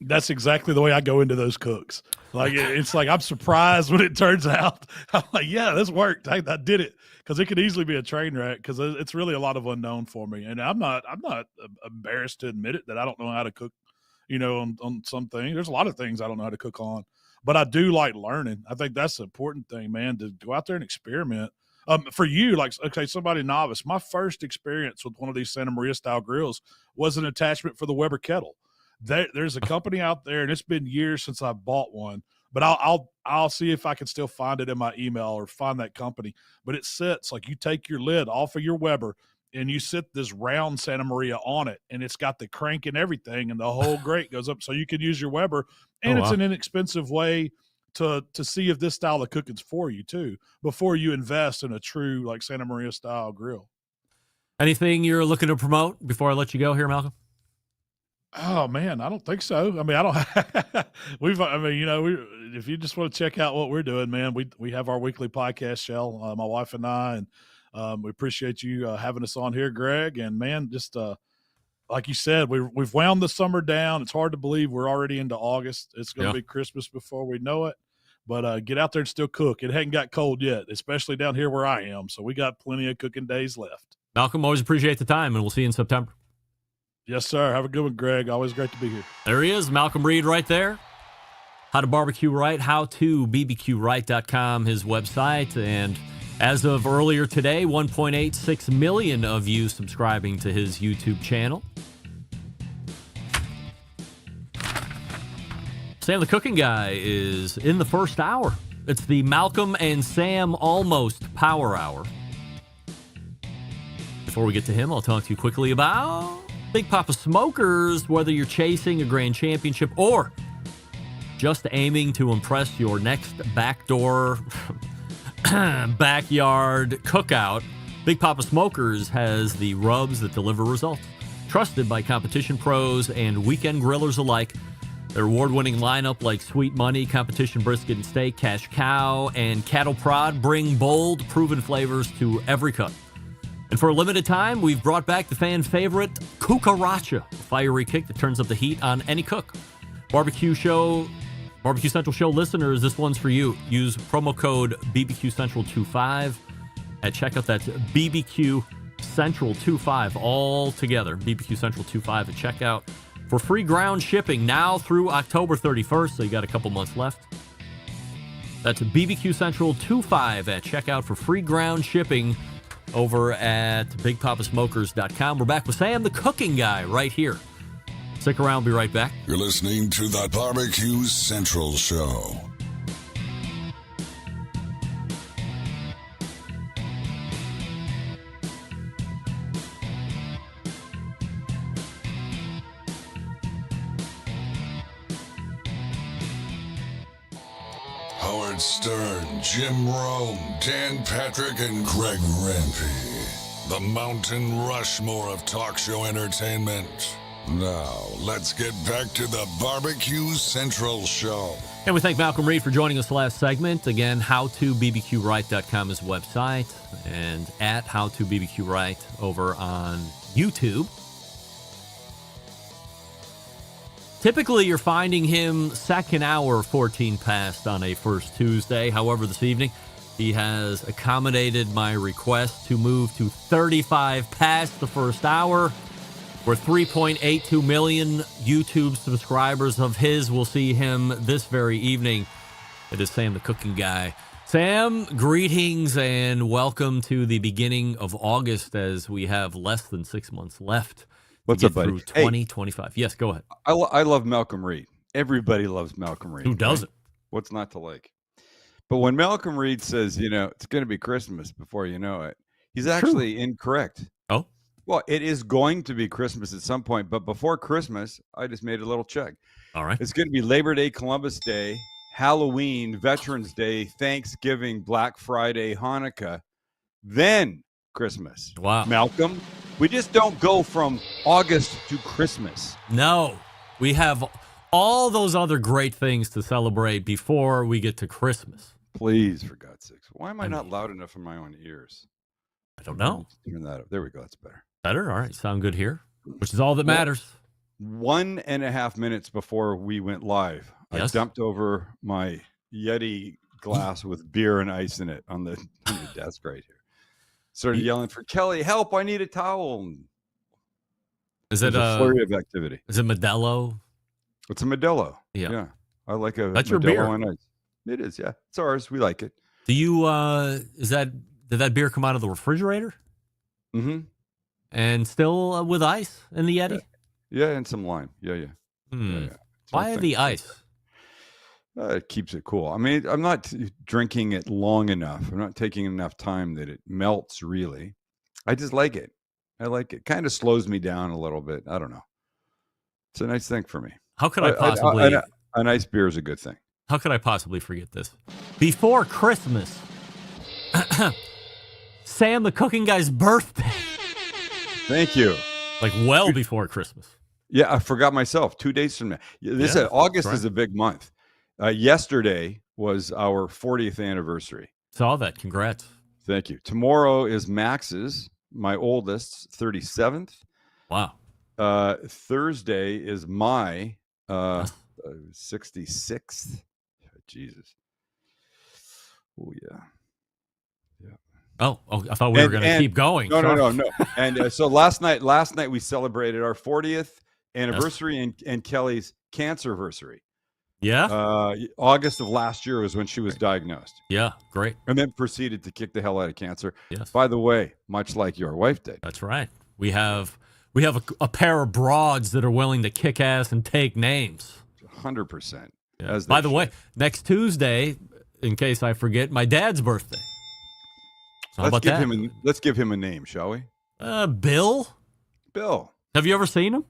That's exactly the way I go into those cooks. Like it's like I'm surprised when it turns out. I'm like, yeah, this worked. I did it, because it could easily be a train wreck, because it's really a lot of unknown for me, and I'm not embarrassed to admit it that I don't know how to cook. On some things, there's a lot of things I don't know how to cook on, but I do like learning. I think that's the important thing, man, to go out there and experiment. For you, like, okay, somebody novice, my first experience with one of these Santa Maria style grills was an attachment for the Weber kettle. There's a company out there, and it's been years since I bought one, but I'll see if I can still find it in my email or find that company. But it sits like, you take your lid off of your Weber and you sit this round Santa Maria on it, and it's got the crank and everything, and the whole grate goes up, so you can use your Weber, and it's an inexpensive way to see if this style of cooking's for you too, before you invest in a true like Santa Maria style grill. Anything you're looking to promote before I let you go here, Malcolm? Oh man, I don't think so. I mean, if you just want to check out what we're doing, man, we have our weekly podcast show, my wife and I, and we appreciate you having us on here, Greg. And man, just like you said, we've wound the summer down. It's hard to believe we're already into August. It's going to be Christmas before we know it. But get out there and still cook. It hadn't got cold yet, especially down here where I am. So we got plenty of cooking days left. Malcolm, always appreciate the time, and we'll see you in September. Yes, sir. Have a good one, Greg. Always great to be here. There he is, Malcom Reed right there. How to barbecue right, howtobbqright.com, his website. And as of earlier today, 1.86 million of you subscribing to his YouTube channel. Sam the Cooking Guy is in the first hour. It's the Malcolm and Sam Almost Power Hour. Before we get to him, I'll talk to you quickly about Big Papa Smokers, whether you're chasing a grand championship or just aiming to impress your next backdoor backyard cookout. Big Papa Smokers has the rubs that deliver results. Trusted by competition pros and weekend grillers alike. Their award-winning lineup like Sweet Money, Competition Brisket and Steak, Cash Cow, and Cattle Prod bring bold, proven flavors to every cut. And for a limited time, we've brought back the fan favorite, Cucaracha, a fiery kick that turns up the heat on any cook. Barbecue Central Show listeners, this one's for you. Use promo code BBQ Central 25 at checkout. That's BBQ Central 25 all together. BBQ Central 25 at checkout for free ground shipping now through October 31st. So you got a couple months left. That's BBQ Central 25 at checkout for free ground shipping over at BigPapaSmokers.com. We're back with Sam the Cooking Guy right here. Stick around, we'll be right back. You're listening to the Barbecue Central Show. Howard Stern, Jim Rome, Dan Patrick, and Greg Rempe. The Mountain Rushmore of talk show entertainment. Now, let's get back to the Barbecue Central Show. And we thank Malcom Reed for joining us last segment. Again, howtobbqright.com is the website, and at howtobbqright over on YouTube. Typically, you're finding him second hour 14 past on a first Tuesday. However, this evening, he has accommodated my request to move to 35 past the first hour. We're 3.82 million YouTube subscribers of his. We'll see him this very evening. It is Sam the Cooking Guy. Sam, greetings and welcome to the beginning of August as we have less than 6 months left. What's up, buddy? Through 2025. Yes, go ahead. I love Malcom Reed. Everybody loves Malcom Reed. Who doesn't? Right? What's not to like? But when Malcom Reed says, it's going to be Christmas before you know it, he's actually incorrect. Oh? Well, it is going to be Christmas at some point, but before Christmas, I just made a little check. All right. It's going to be Labor Day, Columbus Day, Halloween, Veterans Day, Thanksgiving, Black Friday, Hanukkah, then Christmas. Wow. Malcolm, we just don't go from August to Christmas. No. We have all those other great things to celebrate before we get to Christmas. Please, for God's sakes. Why am I not loud enough in my own ears? I don't know. Turn that up. There we go. That's better. Better? All right. Sound good here, which is all that matters. 1.5 minutes before we went live, Yes. I dumped over my Yeti glass with beer and ice in it on the desk right here. Started yelling for Kelly, help, I need a towel. And Is it a flurry of activity? Is it Modelo? It's a Modelo. Yeah. Yeah. I like a That's Modelo your beer. on ice. It is, yeah. It's ours. We like it. Do you did that beer come out of the refrigerator? Mm-hmm. And still with ice in the Yeti? Yeah, and some lime. Yeah. Yeah, yeah. It's Why my thing. the ice? It keeps it cool. I mean, I'm not drinking it long enough. I'm not taking enough time that it melts, really. I just like it. I like it. Kind of slows me down a little bit. I don't know. It's a nice thing for me. How could I possibly... A nice beer is a good thing. How could I possibly forget this? Before Christmas, Sam the Cooking Guy's birthday. Thank you. Like well before Christmas. Yeah, I forgot myself. 2 days from now. August is a big month. Yesterday was our 40th anniversary. Saw that. Congrats. Thank you. Tomorrow is Max's, my oldest, 37th. Wow. Thursday is my 66th. Jesus. Oh yeah. Oh, I thought we were going to keep going. No. And so last night we celebrated our 40th anniversary and Kelly's cancerversary. Yeah. August of last year was when she was diagnosed. Yeah, great. And then proceeded to kick the hell out of cancer. Yes. By the way, much like your wife did. That's right. We have a pair of broads that are willing to kick ass and take names. 100%. Yeah. By the way, next Tuesday, in case I forget, my dad's birthday. So Let's give him a name, shall we? Bill. Bill. Have you ever seen him?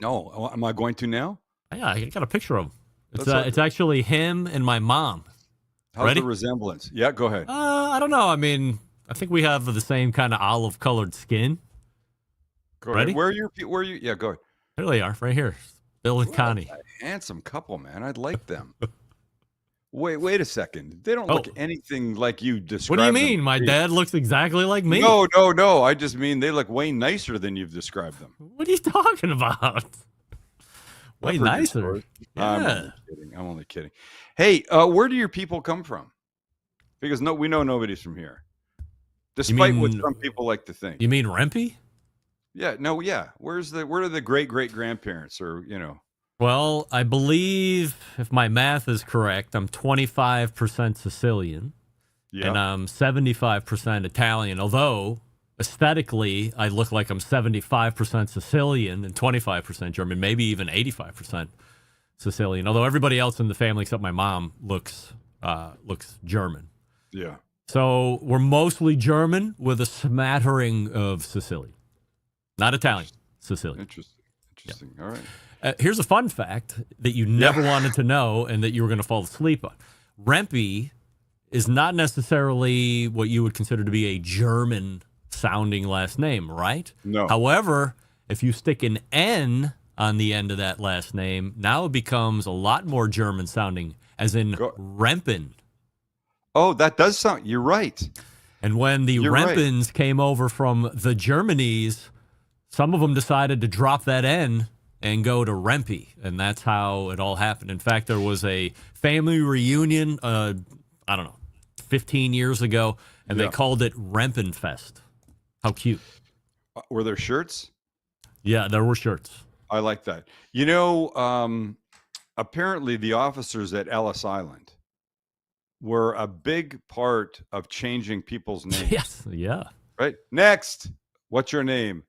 No. Am I going to now? Yeah, I got a picture of him. It's actually him and my mom. How's Ready? the resemblance? Yeah, go ahead. I don't know. I mean, I think we have the same kind of olive-colored skin. Go Ready? ahead. Where are you? Yeah, go ahead. Here they are, right here. Bill and Connie. A handsome couple, man. I'd like them. Wait a second. They don't look anything like you described. What do you mean? My dad looks exactly like me. No. I just mean they look way nicer than you've described them. What are you talking about? Way nicer. Yeah. I'm only kidding. Hey, where do your people come from? Because we know nobody's from here. Despite what some people like to think. You mean Rempe? Yeah. No. Yeah. Where are the great grandparents or Well, I believe if my math is correct, I'm 25% Sicilian, and I'm 75% Italian. Although aesthetically, I look like I'm 75% Sicilian and 25% German, maybe even 85% Sicilian. Although everybody else in the family except my mom looks German. Yeah. So we're mostly German with a smattering of Sicilian, not Italian, Sicilian. Interesting. All right. Here's a fun fact that you never wanted to know and that you were going to fall asleep on. Rempe is not necessarily what you would consider to be a German-sounding last name, right? No. However, if you stick an N on the end of that last name, now it becomes a lot more German-sounding, as in Rempen. Oh, that does sound... You're right. And when the Rempens came over from the Germanys, some of them decided to drop that N and go to Rempe, and that's how it all happened. In fact, there was a family reunion, 15 years ago, and they called it Rempenfest. How cute. Were there shirts? Yeah, there were shirts. I like that. Apparently the officers at Ellis Island were a big part of changing people's names. Yes, yeah. Right? Next, what's your name?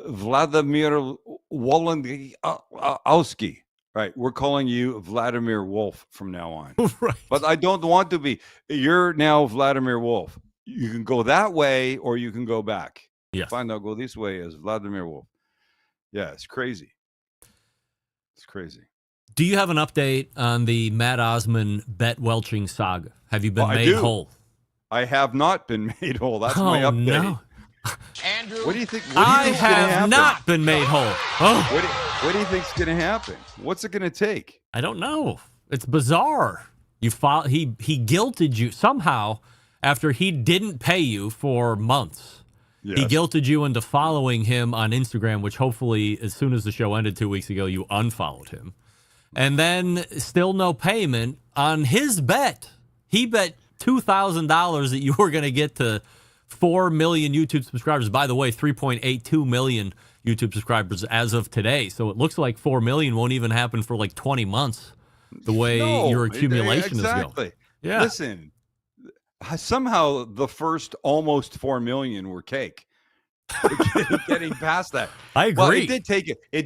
Vladimir Wolendowski. Right. We're calling you Vladimir Wolf from now on. Right. But I don't want to be. You're now Vladimir Wolf. You can go that way or you can go back. Yes. Fine, I'll go this way as Vladimir Wolf. Yeah, it's crazy. It's crazy. Do you have an update on the Matt Osman bet welching saga? Have you been made whole? I have not been made whole. That's my update. No. Andrew, What do you think? I have not been made whole. Oh. What do you think's going to happen? What's it going to take? I don't know. It's bizarre. He guilted you somehow after he didn't pay you for months. Yes. He guilted you into following him on Instagram, which hopefully as soon as the show ended 2 weeks ago, you unfollowed him. And then still no payment on his bet. He bet $2,000 that you were going to get to 4 million YouTube subscribers. By the way, 3.82 million YouTube subscribers as of today. So it looks like 4 million won't even happen for like 20 months the way your accumulation is going. Yeah. Listen, somehow the first almost 4 million were cake. Getting past that. I agree. Well, it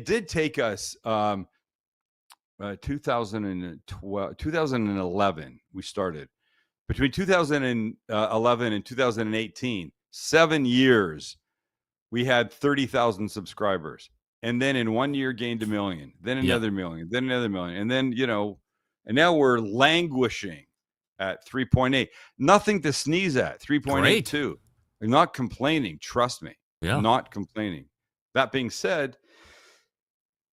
did take us 2011 we started. Between 2011 and 2018, 7 years, we had 30,000 subscribers. And then in 1 year gained 1 million, then another million, then another million. And then, and now we're languishing at 3.8. Nothing to sneeze at, 3.82. I'm not complaining, trust me. Yeah. Not complaining. That being said,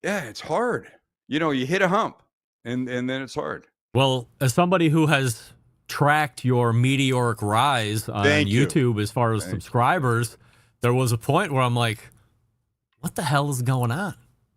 yeah, it's hard. You hit a hump and then it's hard. Well, as somebody who has tracked your meteoric rise on YouTube as far as subscribers, there was a point where I'm like, what the hell is going on?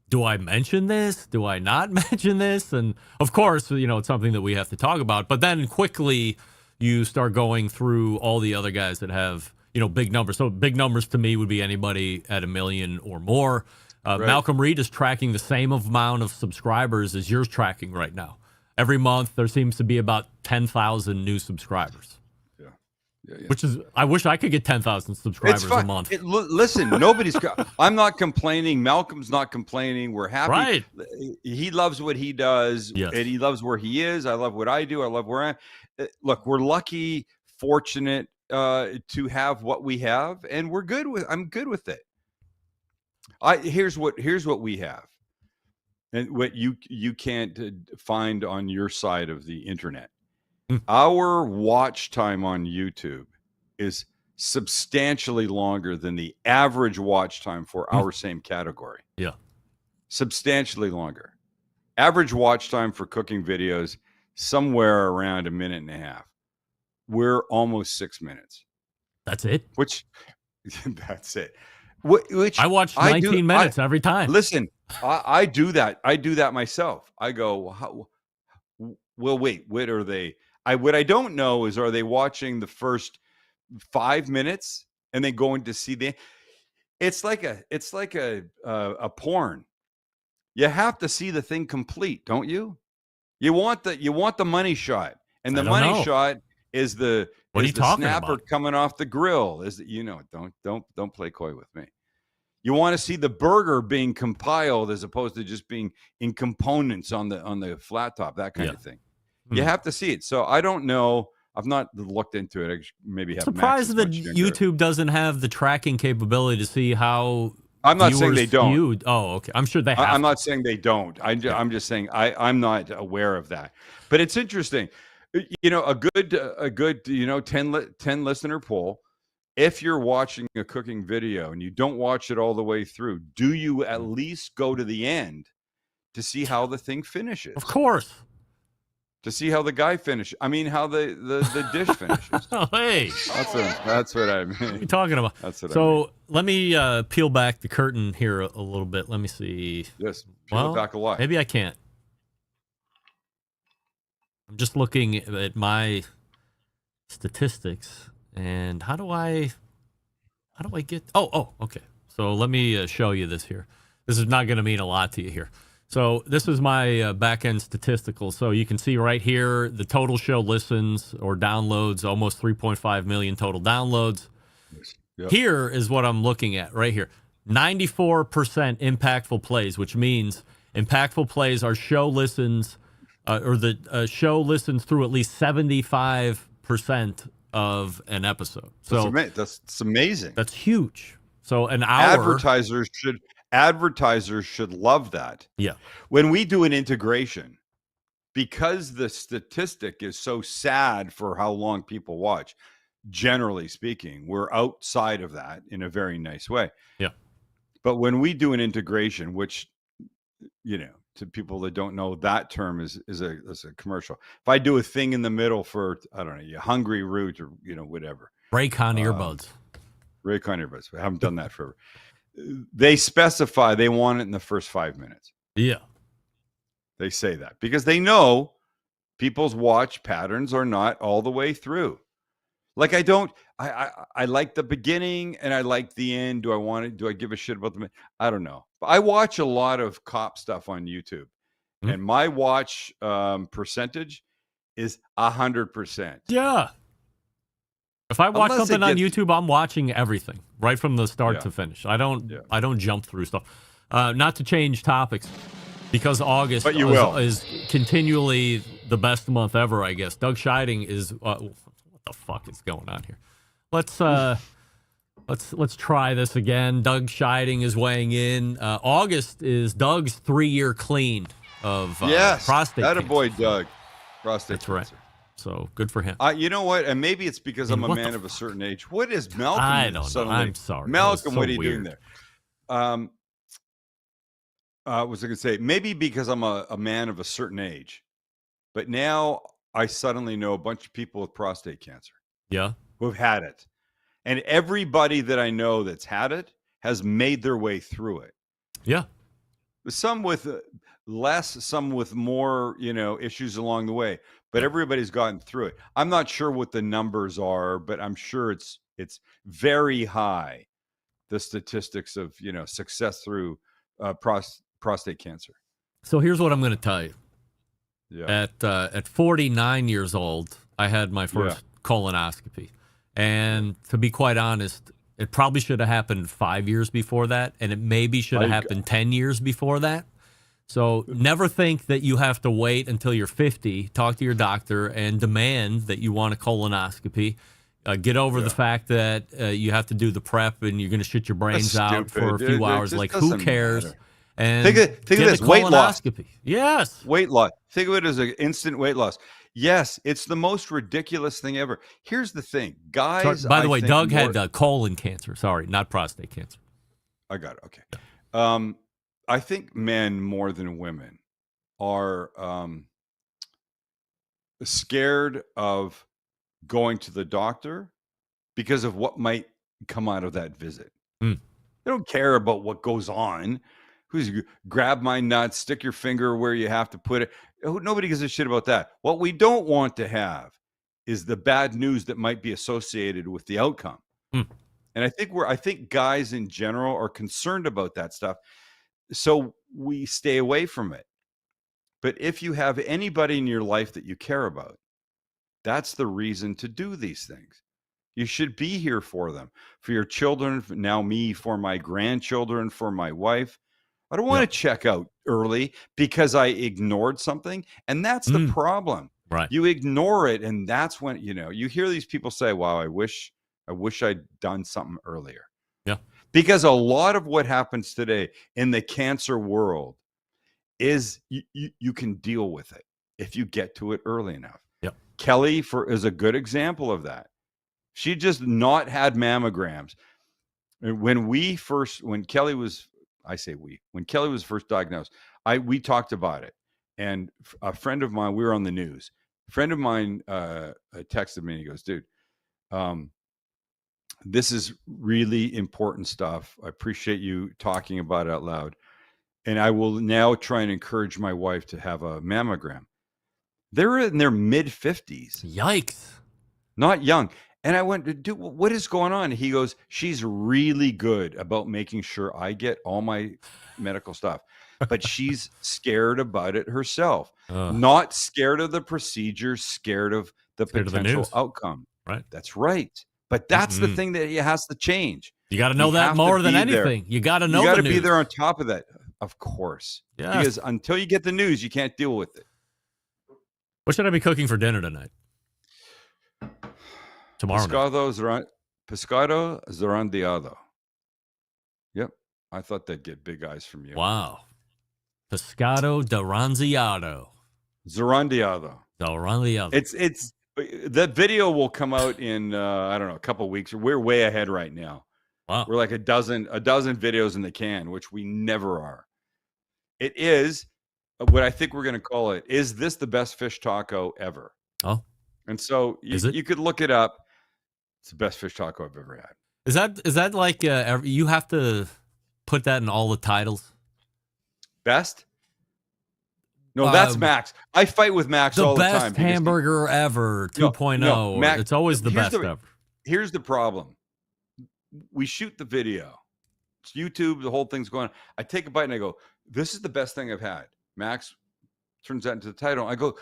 Do I mention this? Do I not mention this? And of course, it's something that we have to talk about. But then quickly you start going through all the other guys that have, big numbers. So big numbers to me would be anybody at 1 million or more. Right. Malcom Reed is tracking the same amount of subscribers as you're tracking right now. Every month, there seems to be about 10,000 new subscribers. Yeah. Which is, I wish I could get 10,000 subscribers a month. Listen, nobody's. I'm not complaining. Malcolm's not complaining. We're happy. Right. He loves what he does, Yes. and he loves where he is. I love what I do. I love where I am. Look, we're lucky, fortunate to have what we have, and we're good with. I'm good with it. Here's what we have, and what you can't find on your side of the internet. Our watch time on YouTube is substantially longer than the average watch time for our same category. Yeah. Substantially longer. Average watch time for cooking videos, somewhere around 1.5 minutes. We're almost 6 minutes. That's it? That's it. Which I watch 19 minutes every time. Listen, I do that. I do that myself. I go, well, wait, what are they? What I don't know is, are they watching the first 5 minutes and then going to see it's like a porn. You have to see the thing complete, don't you? You want the money shot, and the money shot is the snapper coming off the grill. Don't play coy with me. You want to see the burger being compiled as opposed to just being in components on the flat top, that kind of thing. You have to see it. So I don't know. I've not looked into it. I maybe have. Surprised that YouTube doesn't have the tracking capability to see how. I'm not saying they don't. Viewed. Oh, okay. I'm sure they have. I'm not saying they don't. I'm just saying I'm not aware of that. But it's interesting. A good 10 listener poll. If you're watching a cooking video and you don't watch it all the way through, do you at least go to the end to see how the thing finishes? Of course. To see how the guy finishes. I mean, how the dish finishes. Oh, hey. That's what I mean. What are you talking about? That's what I mean. Let me peel back the curtain here a little bit. Let me see. Yes, peel it back a lot. Maybe I can't. I'm just looking at my statistics, and how do I get? Oh, okay. So let me show you this here. This is not going to mean a lot to you here. So this is my back-end statistical. So you can see right here the total show listens or downloads, almost 3.5 million total downloads. Yep. Here is what I'm looking at right here. 94% impactful plays, which means impactful plays are show listens or the show listens through at least 75% of an episode. So that's amazing. That's huge. So an hour. Advertisers should love that. Yeah. When we do an integration, because the statistic is so sad for how long people watch, generally speaking, we're outside of that in a very nice way. Yeah. But when we do an integration, which, to people that don't know, that term is a commercial. If I do a thing in the middle for, I don't know, you hungry root or, whatever. Raycon earbuds. Raycon earbuds. I haven't done that forever. They specify they want it in the first 5 minutes. Yeah. They say that because they know people's watch patterns are not all the way through. Like I like the beginning and I like the end. Do I give a shit about them? I don't know. But I watch a lot of cop stuff on YouTube and my watch percentage is 100%. Yeah. If I watch something on YouTube, I'm watching everything right from the start to finish. I don't jump through stuff. Not to change topics, because August is continually the best month ever, I guess. Doug Scheiding is what the fuck is going on here? Let's try this again. Doug Scheiding is weighing in. August is Doug's 3-year clean of prostate cancer. Attaboy, Doug. Prostate cancer. Right. So good for him. You know what? And maybe it's because I'm a man of a certain age. What is Malcolm? I don't know. I'm sorry. Malcolm, what are you doing there? What was I going to say? Maybe because I'm a man of a certain age. But now I suddenly know a bunch of people with prostate cancer. Yeah. Who've had it. And everybody that I know that's had it has made their way through it. Yeah. Some with less, some with more, issues along the way. But everybody's gotten through it. I'm not sure what the numbers are, but I'm sure it's very high. The statistics of success through prostate cancer. So here's what I'm going to tell you. Yeah. At 49 years old, I had my first colonoscopy, and to be quite honest, it probably should have happened 5 years before that, and it maybe should have happened 10 years before that. So never think that you have to wait until you're 50, talk to your doctor, and demand that you want a colonoscopy. Get over the fact that you have to do the prep and you're going to shit your brains out for a few hours. Like, who cares? Matter. And think of this, weight loss. Yes. Weight loss. Think of it as an instant weight loss. Yes, it's the most ridiculous thing ever. Here's the thing, guys. Sorry, by the way, Doug had colon cancer. Sorry, not prostate cancer. I got it. Okay. I think men more than women are scared of going to the doctor because of what might come out of that visit. They don't care about what goes on. Who's grab my nuts, stick your finger where you have to put it. Nobody gives a shit about that. What we don't want to have is the bad news that might be associated with the outcome. And I think guys in general are concerned about that stuff. So we stay away from it. But if you have anybody in your life that you care about, that's the reason to do these things. You should be here for them, for your children, now me, for my grandchildren, for my wife. I don't want to check out early because I ignored something. And that's the problem. Right. You ignore it. And that's when, you hear these people say, wow, I wish I'd done something earlier. Yeah. Because a lot of what happens today in the cancer world is you can deal with it if you get to it early enough. Yep. Kelly is a good example of that. She just not had mammograms. When Kelly was first diagnosed, we talked about it. And a friend of mine, we were on the news. A friend of mine texted me and he goes, dude, this is really important stuff. I appreciate you talking about it out loud. And I will now try and encourage my wife to have a mammogram. They're in their mid-50s. Yikes. Not young. And I went, dude, what is going on? He goes, she's really good about making sure I get all my medical stuff. But she's scared about it herself. Not scared of the procedure, scared of the potential outcome. Right. That's right. But that's the thing that has to change. You got to know that more than anything. You got to know. You got to be there on top of that, of course. Yes. Because until you get the news, you can't deal with it. What should I be cooking for dinner tonight? Tomorrow night. Pescado zarandeado. Yep. I thought they'd get big eyes from you. Wow. Pescado de ranziado. Zarandeado. It's that video will come out in I don't know, a couple of weeks. We're way ahead right now. Wow. We're like a dozen videos in the can, which we never are. It is what I think we're going to call it. Is this the best fish taco ever? Oh. And so you could look it up. It's the best fish taco I've ever had. Is that like you have to put that in all the titles? Best? No, that's Max. I fight with Max all the time. The best hamburger ever, 2.0. No, Max, it's always the best ever. Here's the problem. We shoot the video. It's YouTube. The whole thing's going on. I take a bite and I go, this is the best thing I've had. Max turns that into the title. I go,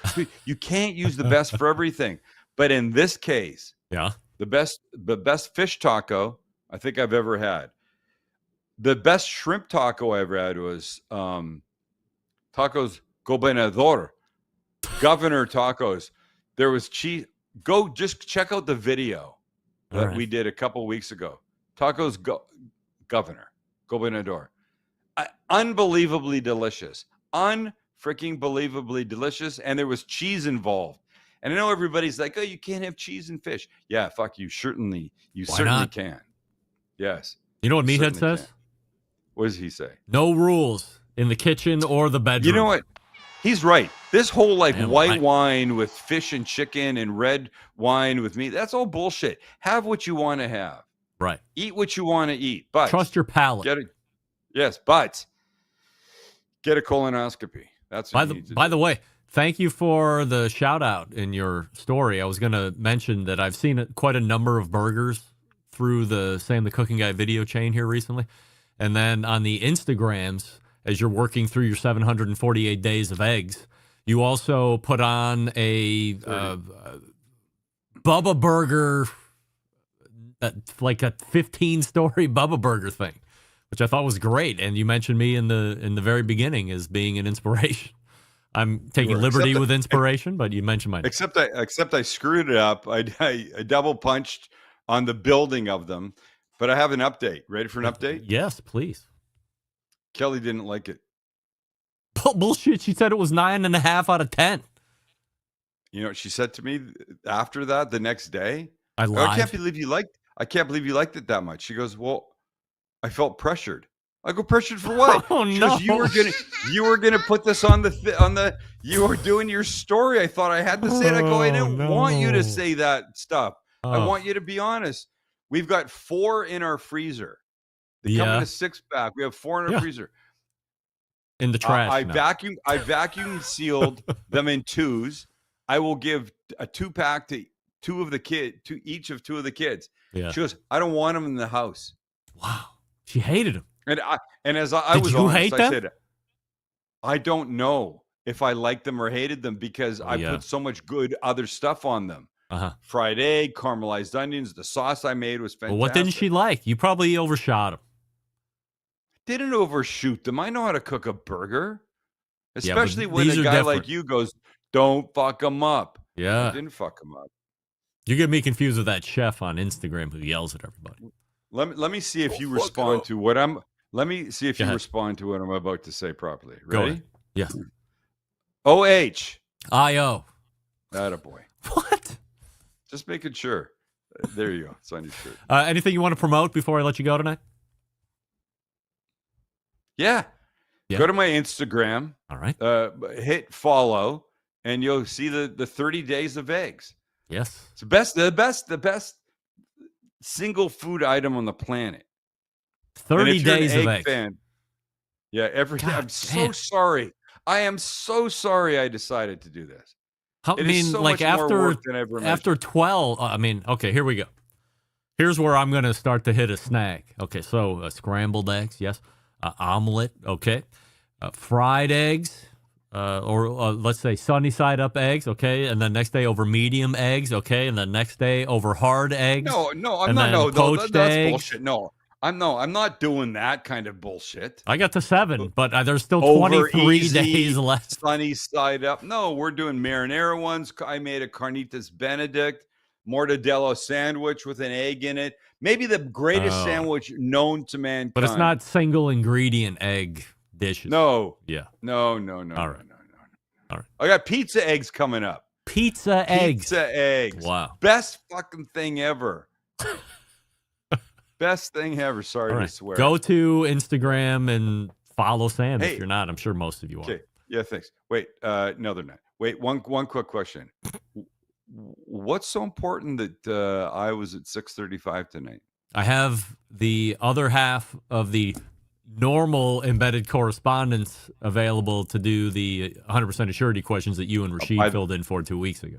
you can't use the best for everything. But in this case, the best fish taco I think I've ever had. The best shrimp taco I ever had was tacos Gobernador, Governor tacos. There was cheese. Go just check out the video that we did a couple weeks ago. Tacos Governor, Gobernador. Unbelievably delicious. Unfreaking believably delicious. And there was cheese involved. And I know everybody's like, oh, you can't have cheese and fish. Yeah, fuck you. Certainly can. Yes. You know what Meathead says? What does he say? No rules in the kitchen or the bedroom. You know what? He's right. This whole white wine with fish and chicken and red wine with meat, that's all bullshit. Have what you want to have. Right. Eat what you want to eat, but Trust your palate. get it. Yes, but get a colonoscopy. That's what you need to By do. the way, thank you for the shout out in your story. I was going to mention that I've seen quite a number of burgers through the Sam the Cooking Guy video chain here recently. And then on the Instagrams, as you're working through your 748 days of eggs, you also put on a Bubba Burger, like a 15-story Bubba Burger thing, which I thought was great. And you mentioned me in the very beginning as being an inspiration. I'm taking liberty with inspiration, but you mentioned my name. Except I screwed it up. I double punched on the building of them, but I have an update. Ready for an update? Yes, please. Kelly didn't like it. Bullshit. She said it was 9.5 out of 10. You know what she said to me after that the next day? I lied. I can't believe you liked it that much. She goes, well, I felt pressured. I go, pressured for what? Oh, She no. goes, you were gonna put this on the you were doing your story. I thought I had to say it. I go, I didn't want you to say that stuff. I want you to be honest. We've got 4 in our freezer. They come in a 6-pack. We have 4 in our freezer. In the trash. I vacuum sealed them in 2s. I will give a 2-pack to each of 2 of the kids. Yeah. She goes, I don't want them in the house. Wow. She hated him. And as I Did was you honest, hate I them? said, I don't know if I liked them or hated them because I Yeah. put so much good other stuff on them. Uh-huh. Fried egg, caramelized onions. The sauce I made was fantastic. Well, what didn't she like? You probably overshot him. Didn't overshoot them. I know how to cook a burger. Yeah, but Especially when these a are guy different. like you goes, don't fuck them up. I Yeah. didn't fuck them up. You get me confused with that chef on Instagram who yells at everybody. Let me see if you respond to what I'm. Let me see if you respond to what I'm about to say properly. Go Ready? ahead. Yes. OH. I-O. Attaboy. What? Just making sure. There you go. It's on your shirt. Anything you want to promote before I let you go tonight? Yeah. Yeah. Go to my Instagram. All right. Hit follow, and you'll see the 30 days of eggs. Yes. It's the best single food item on the planet. 30 days of eggs. Fan, yeah, I'm so damn. sorry. I am so sorry I decided to do this. I It is mean, so like much more after work than I ever imagined. after 12, okay, here we go. Here's where I'm going to start to hit a snag. Okay, so scrambled eggs, yes. Omelet, okay. Fried eggs, or let's say sunny side up eggs, okay. And then next day over medium eggs, okay. And then next day over hard eggs. No, I'm and not. then No, poached that's eggs. bullshit. No, I'm not doing that kind of bullshit. I got to 7, but there's still Over 23 easy, days left. Sunny side up. No, we're doing marinara ones. I made a carnitas Benedict, mortadella sandwich with an egg in it. Maybe the greatest sandwich known to mankind. But it's not single ingredient egg dishes. No. Yeah. No. All right. No. All right. I got pizza eggs coming up. Pizza eggs. Pizza eggs. Wow. Best fucking thing ever. Best thing ever. Sorry All to right. swear. Go to Instagram and follow Sam Hey. if you're not. I'm sure most of you are. Okay. Yeah, thanks. Wait, no, they're not. Wait, one quick question. What's so important that I was at 6:35 tonight? I have the other half of the normal embedded correspondence available to do the 100% assurity questions that you and Rashid filled in for 2 weeks ago.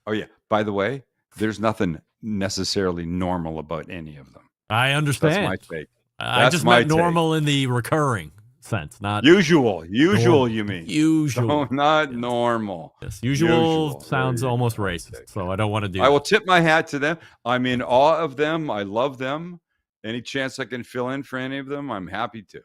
Oh yeah. By the way, there's nothing necessarily normal about any of them. I understand. That's my take. I That's just my meant normal in the recurring sense, not Usual, normal. you mean? Usual. No, not normal. Yes. Usual sounds There you almost go. racist, Okay. so I don't want to do I will that. tip my hat to them. I'm in awe of them. I love them. Any chance I can fill in for any of them, I'm happy to.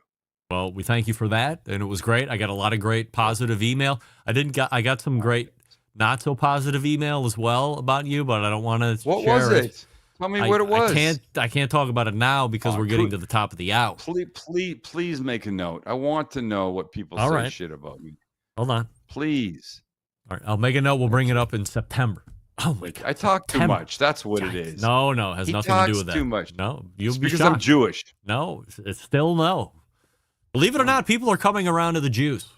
Well, we thank you for that, and it was great. I got a lot of great positive email. I got some great not so positive email as well about you, but I don't want to What share was it? Tell me what it was. I can't talk about it now because we're getting to the top of the hour. Please make a note. I want to know what people All say right. shit about me. Hold on. Please. All right, I'll make a note. We'll bring it up in September. Oh my God! I talk too September. much. That's what it is. No, it has He nothing to do talks with that. too much. No, you'll It's be because shocked. I'm Jewish. No, it's still no. Believe it or not, people are coming around to the Jews.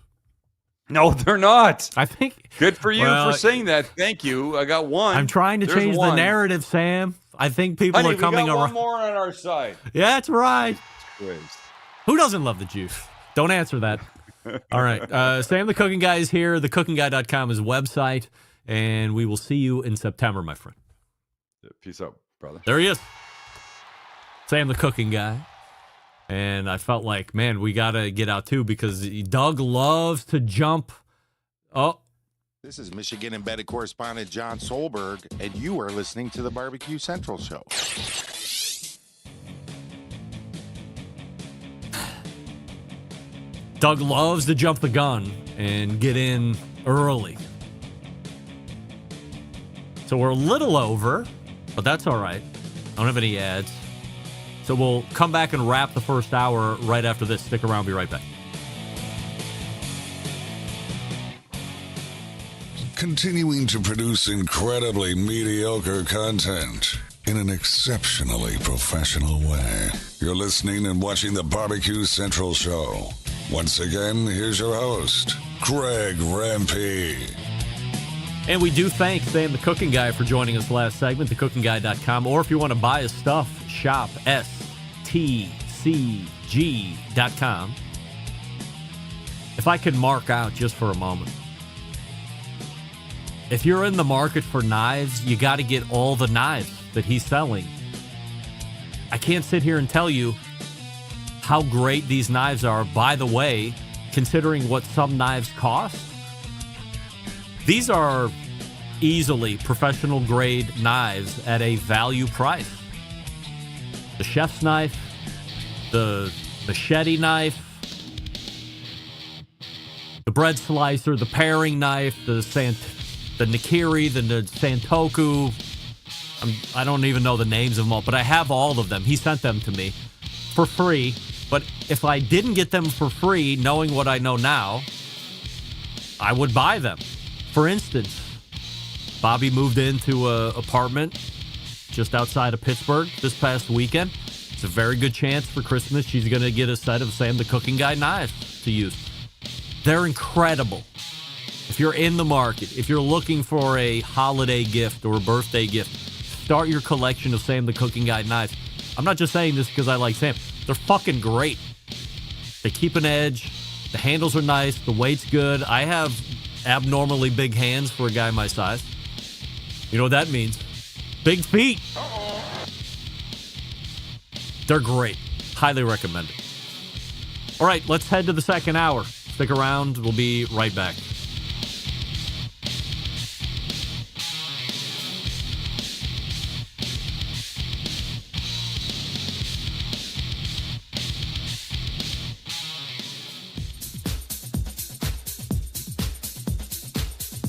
No, they're not. I think. Good for you Well, for saying that. Thank you. I got one. I'm trying to There's change the one. narrative, Sam. I think people Honey, are coming we got around. one more on our side. Yeah, that's right. Quiz. Who doesn't love the juice? Don't answer that. All right. Sam the Cooking Guy is here. TheCookingGuy.com is website. And we will see you in September, my friend. Peace out, brother. There he is. Sam the Cooking Guy. And I felt like, man, we got to get out too because Doug loves to jump. Oh. This is Michigan embedded correspondent John Solberg, and you are listening to the Barbecue Central Show. Doug loves to jump the gun and get in early. So we're a little over, but that's all right. I don't have any ads. So we'll come back and wrap the first hour right after this. Stick around. Be right back. Continuing to produce incredibly mediocre content in an exceptionally professional way. You're listening and watching the Barbecue Central Show. Once again, here's your host, Greg Rempe. And we do thank Sam the Cooking Guy for joining us last segment, thecookingguy.com. Or if you want to buy his stuff, shop stcg.com. If I could mark out just for a moment. If you're in the market for knives, you got to get all the knives that he's selling. I can't sit here and tell you how great these knives are. By the way, considering what some knives cost, these are easily professional grade knives at a value price. The chef's knife, the machete knife, the bread slicer, the paring knife, the Nikiri, the Santoku. I don't even know the names of them all, but I have all of them. He sent them to me for free. But if I didn't get them for free, knowing what I know now, I would buy them. For instance, Bobby moved into an apartment just outside of Pittsburgh this past weekend. It's a very good chance for Christmas she's going to get a set of Sam the Cooking Guy knives to use. They're incredible. If you're in the market, if you're looking for a holiday gift or a birthday gift, start your collection of Sam the Cooking Guy knives. I'm not just saying this because I like Sam. They're fucking great. They keep an edge. The handles are nice. The weight's good. I have abnormally big hands for a guy my size. You know what that means? Big feet. They're great. Highly recommended. All right, let's head to the second hour. Stick around. We'll be right back.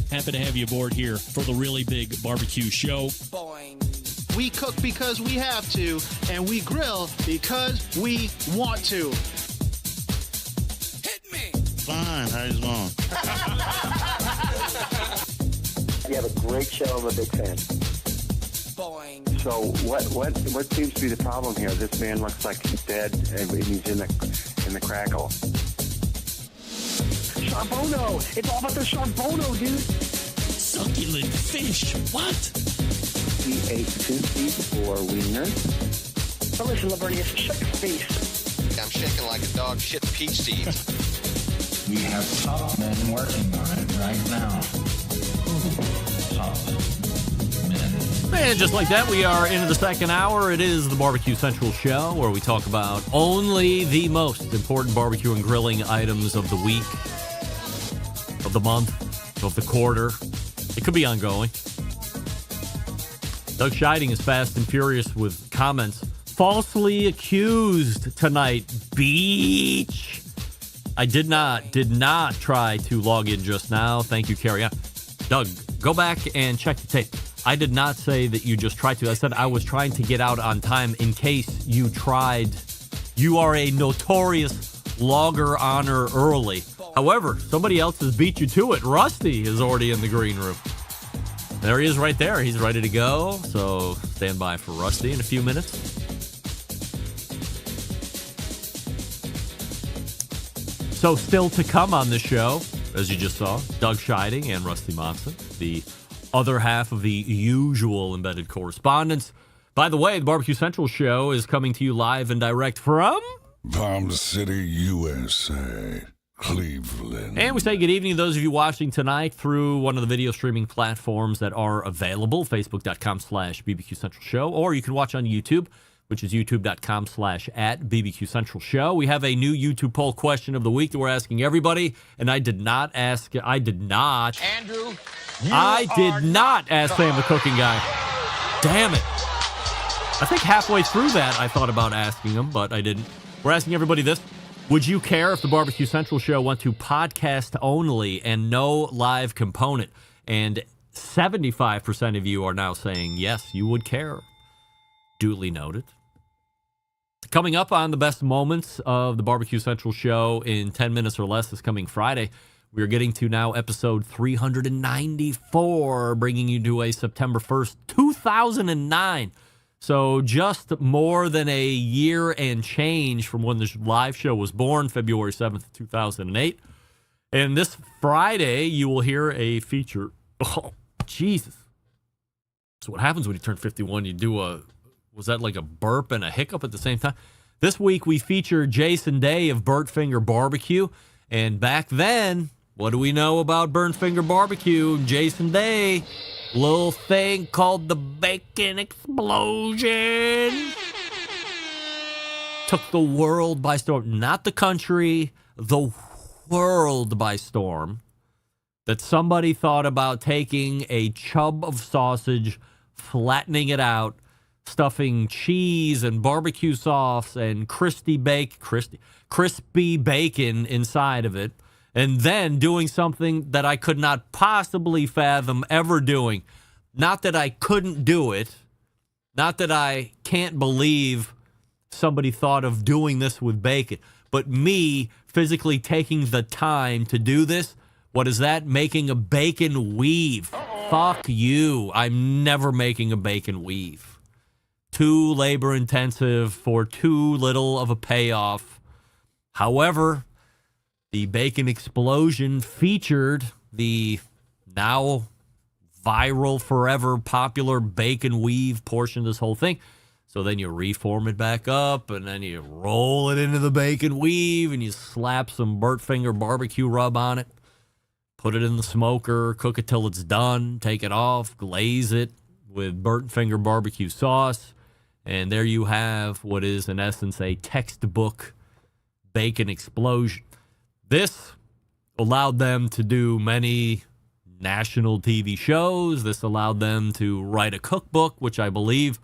Happy to have you aboard here for the really big barbecue show. We cook because we have to, and we grill because we want to. Hit me! Fine, how's it going? You have a great show. I'm a big fan. Boing. So what seems to be the problem here? This man looks like he's dead, and he's in the crackle. Charbono! It's all about the charbono, dude! Succulent fish! What? He ate 2 feet for wieners. But listen, Lavernius, shut your face. I'm shaking like a dog shit peach seeds. We have top men working on it right now. Top men. And just like that, we are into the second hour. It is the Barbecue Central Show, where we talk about only the most important barbecue and grilling items of the week, of the month, of the quarter. It could be ongoing. Doug Scheiding is fast and furious with comments. Falsely accused tonight. Beach. I did not try to log in just now. Thank you, Carrie Ann. Doug, go back and check the tape. I did not say that you just tried to. I said I was trying to get out on time in case you tried. You are a notorious logger honor early. However, somebody else has beat you to it. Rusty is already in the green room. There he is right there. He's ready to go. So stand by for Rusty in a few minutes. So still to come on this show, as you just saw, Doug Scheiding and Rusty Monson, the other half of the usual embedded correspondents. By the way, the Barbecue Central show is coming to you live and direct from Palm City, USA, Cleveland. And we say good evening to those of you watching tonight through one of the video streaming platforms that are available, facebook.com/BBQ Central Show, or you can watch on YouTube, which is youtube.com/@BBQ Central Show. We have a new YouTube poll question of the week that we're asking everybody, and I did not ask Sam the cooking guy. Damn it. I think halfway through that I thought about asking him, but I didn't. We're asking everybody this. Would you care if the Barbecue Central show went to podcast only and no live component? And 75% of you are now saying, yes, you would care. Duly noted. Coming up on the best moments of the Barbecue Central show in 10 minutes or less this coming Friday, we are getting to now episode 394, bringing you to a September 1st, 2009. So just more than a year and change from when this live show was born, February 7th, 2008. And this Friday, you will hear a feature. Oh, Jesus. So what happens when you turn 51? You do was that like a burp and a hiccup at the same time? This week, we feature Jason Day of Burnt Finger Barbecue. And back then, what do we know about Burnt Finger Barbecue? Jason Day. Little thing called the bacon explosion. Took the world by storm. Not the country, the world by storm. That somebody thought about taking a chub of sausage, flattening it out, stuffing cheese and barbecue sauce and crispy bacon inside of it, and then doing something that I could not possibly fathom ever doing. Not that I couldn't do it. Not that I can't believe somebody thought of doing this with bacon. But me physically taking the time to do this, what is that? Making a bacon weave. Fuck you. I'm never making a bacon weave. Too labor intensive for too little of a payoff. However, the bacon explosion featured the now viral, forever popular bacon weave portion of this whole thing. So then you reform it back up, and then you roll it into the bacon weave, and you slap some Burnt Finger Barbecue rub on it, put it in the smoker, cook it till it's done, take it off, glaze it with Burnt Finger Barbecue sauce, and there you have what is, in essence, a textbook bacon explosion. This allowed them to do many national TV shows. This allowed them to write a cookbook, which I believe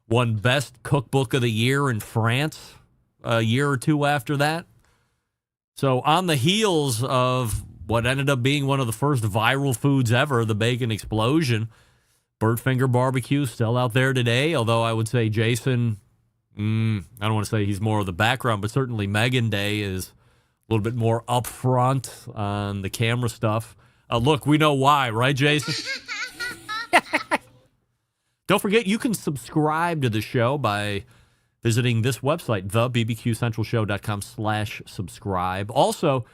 won Best Cookbook of the Year in France a year or two after that. So on the heels of what ended up being one of the first viral foods ever, the bacon explosion, Burnt Finger Barbecue still out there today, although I would say Jason, I don't want to say he's more of the background, but certainly Megan Day is a little bit more upfront on the camera stuff. Look, we know why, right, Jason? Don't forget, you can subscribe to the show by visiting this website, thebbqcentralshow.com/subscribe. Also,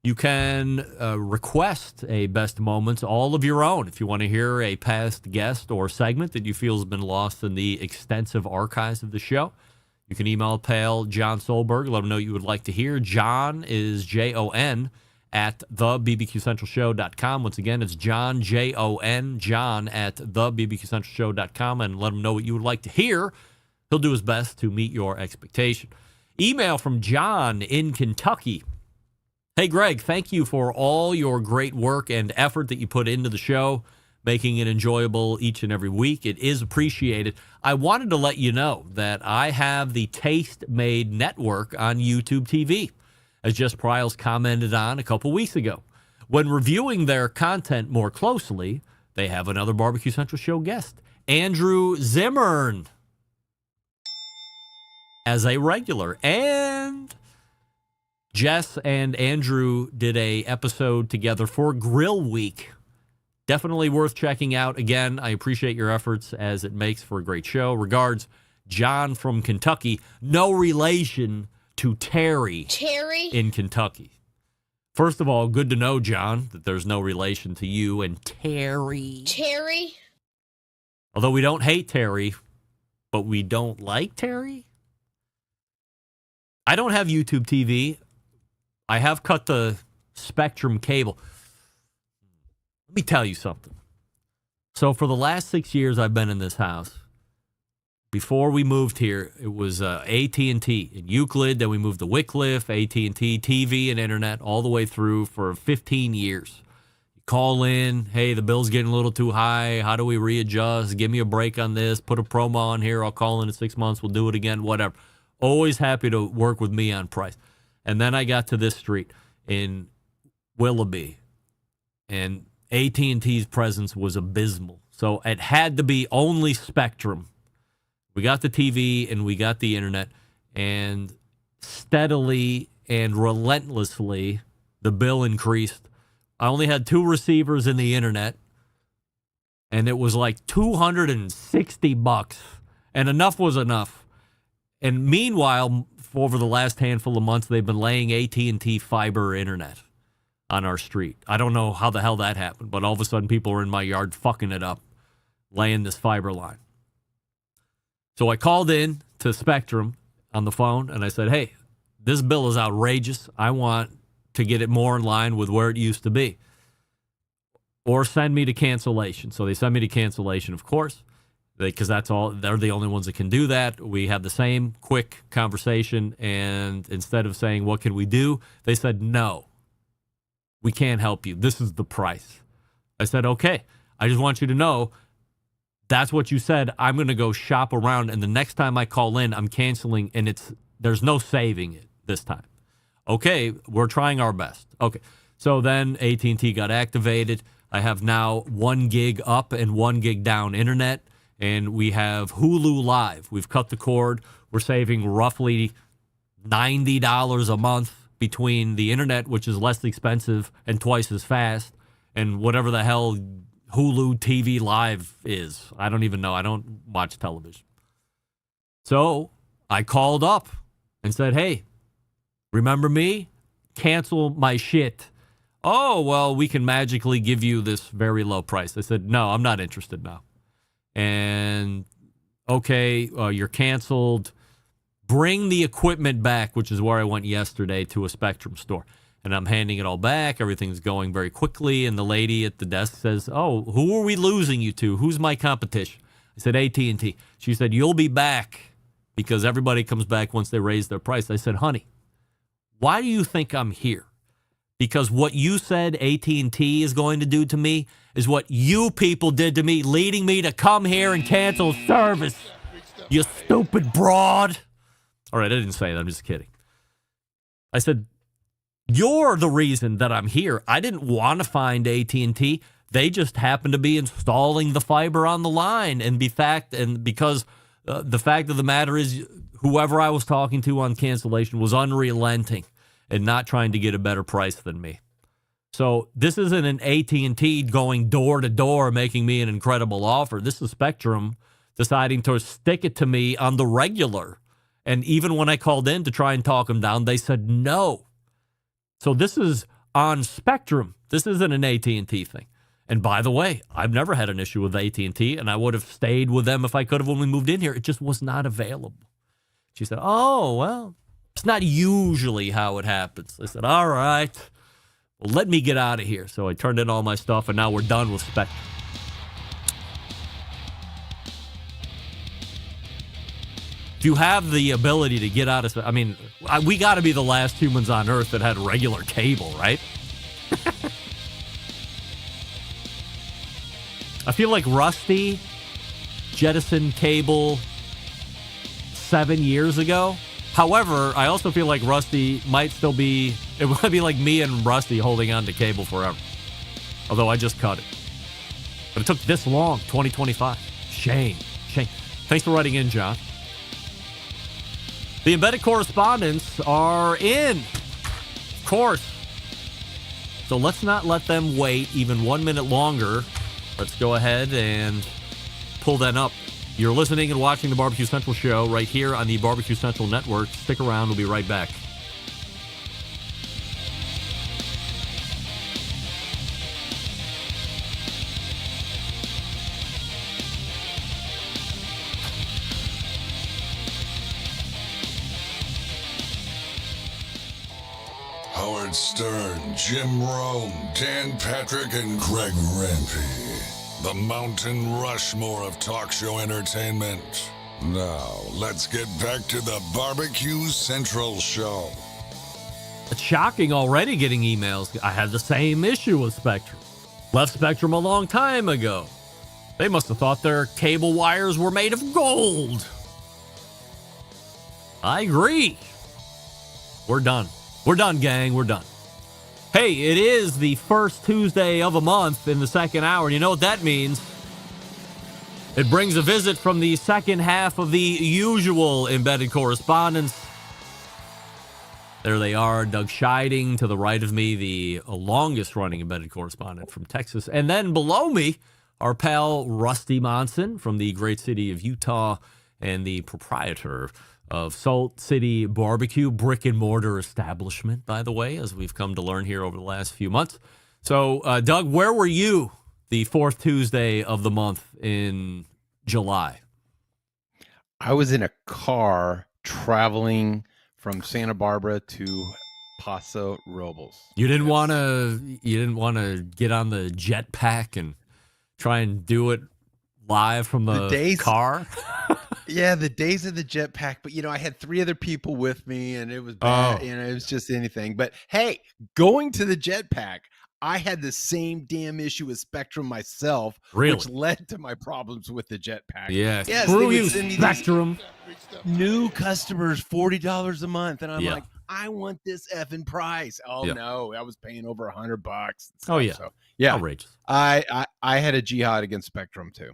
you can request a best moments, all of your own. If you want to hear a past guest or segment that you feel has been lost in the extensive archives of the show, you can email pal John Solberg. Let him know what you would like to hear. John is Jon at thebbqcentralshow.com. Once again, it's John, Jon, John at thebbqcentralshow.com, and let him know what you would like to hear. He'll do his best to meet your expectation. Email from John in Kentucky. Hey, Greg, thank you for all your great work and effort that you put into the show, making it enjoyable each and every week. It is appreciated. I wanted to let you know that I have the Taste Made Network on YouTube TV, as Jess Pryles commented on a couple weeks ago. When reviewing their content more closely, they have another Barbecue Central show guest, Andrew Zimmern, as a regular. And Jess and Andrew did a episode together for Grill Week. Definitely worth checking out. Again, I appreciate your efforts as it makes for a great show. Regards, John from Kentucky. No relation to Terry in Kentucky. First of all, good to know, John, that there's no relation to you and Terry. Although we don't hate Terry, but we don't like Terry? I don't have YouTube TV. I have cut the Spectrum cable. Let me tell you something. So for the last 6 years I've been in this house, before we moved here, it was AT&T in Euclid. Then we moved to Wickliffe, AT&T, TV and internet, all the way through for 15 years. You call in, hey, the bill's getting a little too high. How do we readjust? Give me a break on this. Put a promo on here. I'll call in 6 months. We'll do it again, whatever. Always happy to work with me on price. And then I got to this street in Willoughby, and AT&T's presence was abysmal. So it had to be only Spectrum. We got the TV and we got the internet, and steadily and relentlessly, the bill increased. I only had 2 receivers in the internet, and it was like $260, and enough was enough. And meanwhile, over the last handful of months, they've been laying AT&T fiber internet on our street. I don't know how the hell that happened, but all of a sudden people are in my yard fucking it up, laying this fiber line. So I called in to Spectrum on the phone, and I said, hey, this bill is outrageous. I want to get it more in line with where it used to be. Or send me to cancellation. So they sent me to cancellation, of course, because that's all. They're the only ones that can do that. We had the same quick conversation, and instead of saying, what can we do? They said, no, we can't help you. This is the price. I said, okay, I just want you to know that's what you said. I'm going to go shop around, and the next time I call in, I'm canceling, and there's no saving it this time. Okay, we're trying our best. Okay, so then AT&T got activated. I have now 1 gig up and 1 gig down internet, and we have Hulu Live. We've cut the cord. We're saving roughly $90 a month between the internet, which is less expensive and twice as fast, and whatever the hell Hulu TV Live is. I don't even know. I don't watch television. So I called up and said, hey, remember me? Cancel my shit. Oh, well, we can magically give you this very low price. I said, no, I'm not interested now. And okay, you're canceled. Bring the equipment back, which is where I went yesterday to a Spectrum store. And I'm handing it all back. Everything's going very quickly. And the lady at the desk says, oh, who are we losing you to? Who's my competition? I said, AT&T. She said, you'll be back because everybody comes back once they raise their price. I said, honey, why do you think I'm here? Because what you said AT&T is going to do to me is what you people did to me, leading me to come here and cancel service. You stupid broad. All right, I didn't say that. I'm just kidding. I said, you're the reason that I'm here. I didn't want to find AT&T. They just happened to be installing the fiber on the line. And because the fact of the matter is, whoever I was talking to on cancellation was unrelenting and not trying to get a better price than me. So this isn't an AT&T going door to door making me an incredible offer. This is Spectrum deciding to stick it to me on the regular. And even when I called in to try and talk them down, they said no. So this is on Spectrum. This isn't an AT&T thing. And by the way, I've never had an issue with AT&T, and I would have stayed with them if I could have when we moved in here. It just was not available. She said, oh, well, it's not usually how it happens. I said, all right, well, let me get out of here. So I turned in all my stuff, and now we're done with Spectrum. If you have the ability to get out of, I mean, we got to be the last humans on Earth that had regular cable, right? I feel like Rusty jettisoned cable 7 years ago. However, I also feel like Rusty might still be, it might be like me and Rusty holding on to cable forever. Although I just cut it. But it took this long, 2025. Shame. Thanks for writing in, John. The embedded correspondents are in, of course. So let's not let them wait even 1 minute longer. Let's go ahead and pull that up. You're listening and watching the Barbecue Central show right here on the Barbecue Central Network. Stick around. We'll be right back. Stern, Jim Rome, Dan Patrick, and Greg Rempe. The Mountain Rushmore of talk show entertainment. Now, let's get back to the Barbecue Central Show. It's shocking already getting emails. I had the same issue with Spectrum. Left Spectrum a long time ago. They must have thought their cable wires were made of gold. I agree. We're done. We're done, gang. We're done. Hey, it is the first Tuesday of a month in the second hour. And you know what that means? It brings a visit from the second half of the usual embedded correspondence. There they are, Doug Scheiding to the right of me, the longest-running embedded correspondent from Texas. And then below me, our pal Rusty Monson from the great city of Utah and the proprietor of Salt City Barbecue, brick and mortar establishment, by the way, as we've come to learn here over the last few months. So, Doug, where were you the fourth Tuesday of the month in July? I was in a car traveling from Santa Barbara to Paso Robles. You didn't want to get on the jetpack and try and do it live from the car? Yeah, the days of the jetpack. But, I had 3 other people with me, and it was bad. It was just anything. But, hey, going to the jetpack, I had the same damn issue with Spectrum myself, which led to my problems with the jetpack. Yes, screw you, Spectrum. New customers, $40 a month. And I'm like, I want this effing price. Oh, no, I was paying over $100. Oh, yeah. So, yeah. Outrageous. I had a jihad against Spectrum, too.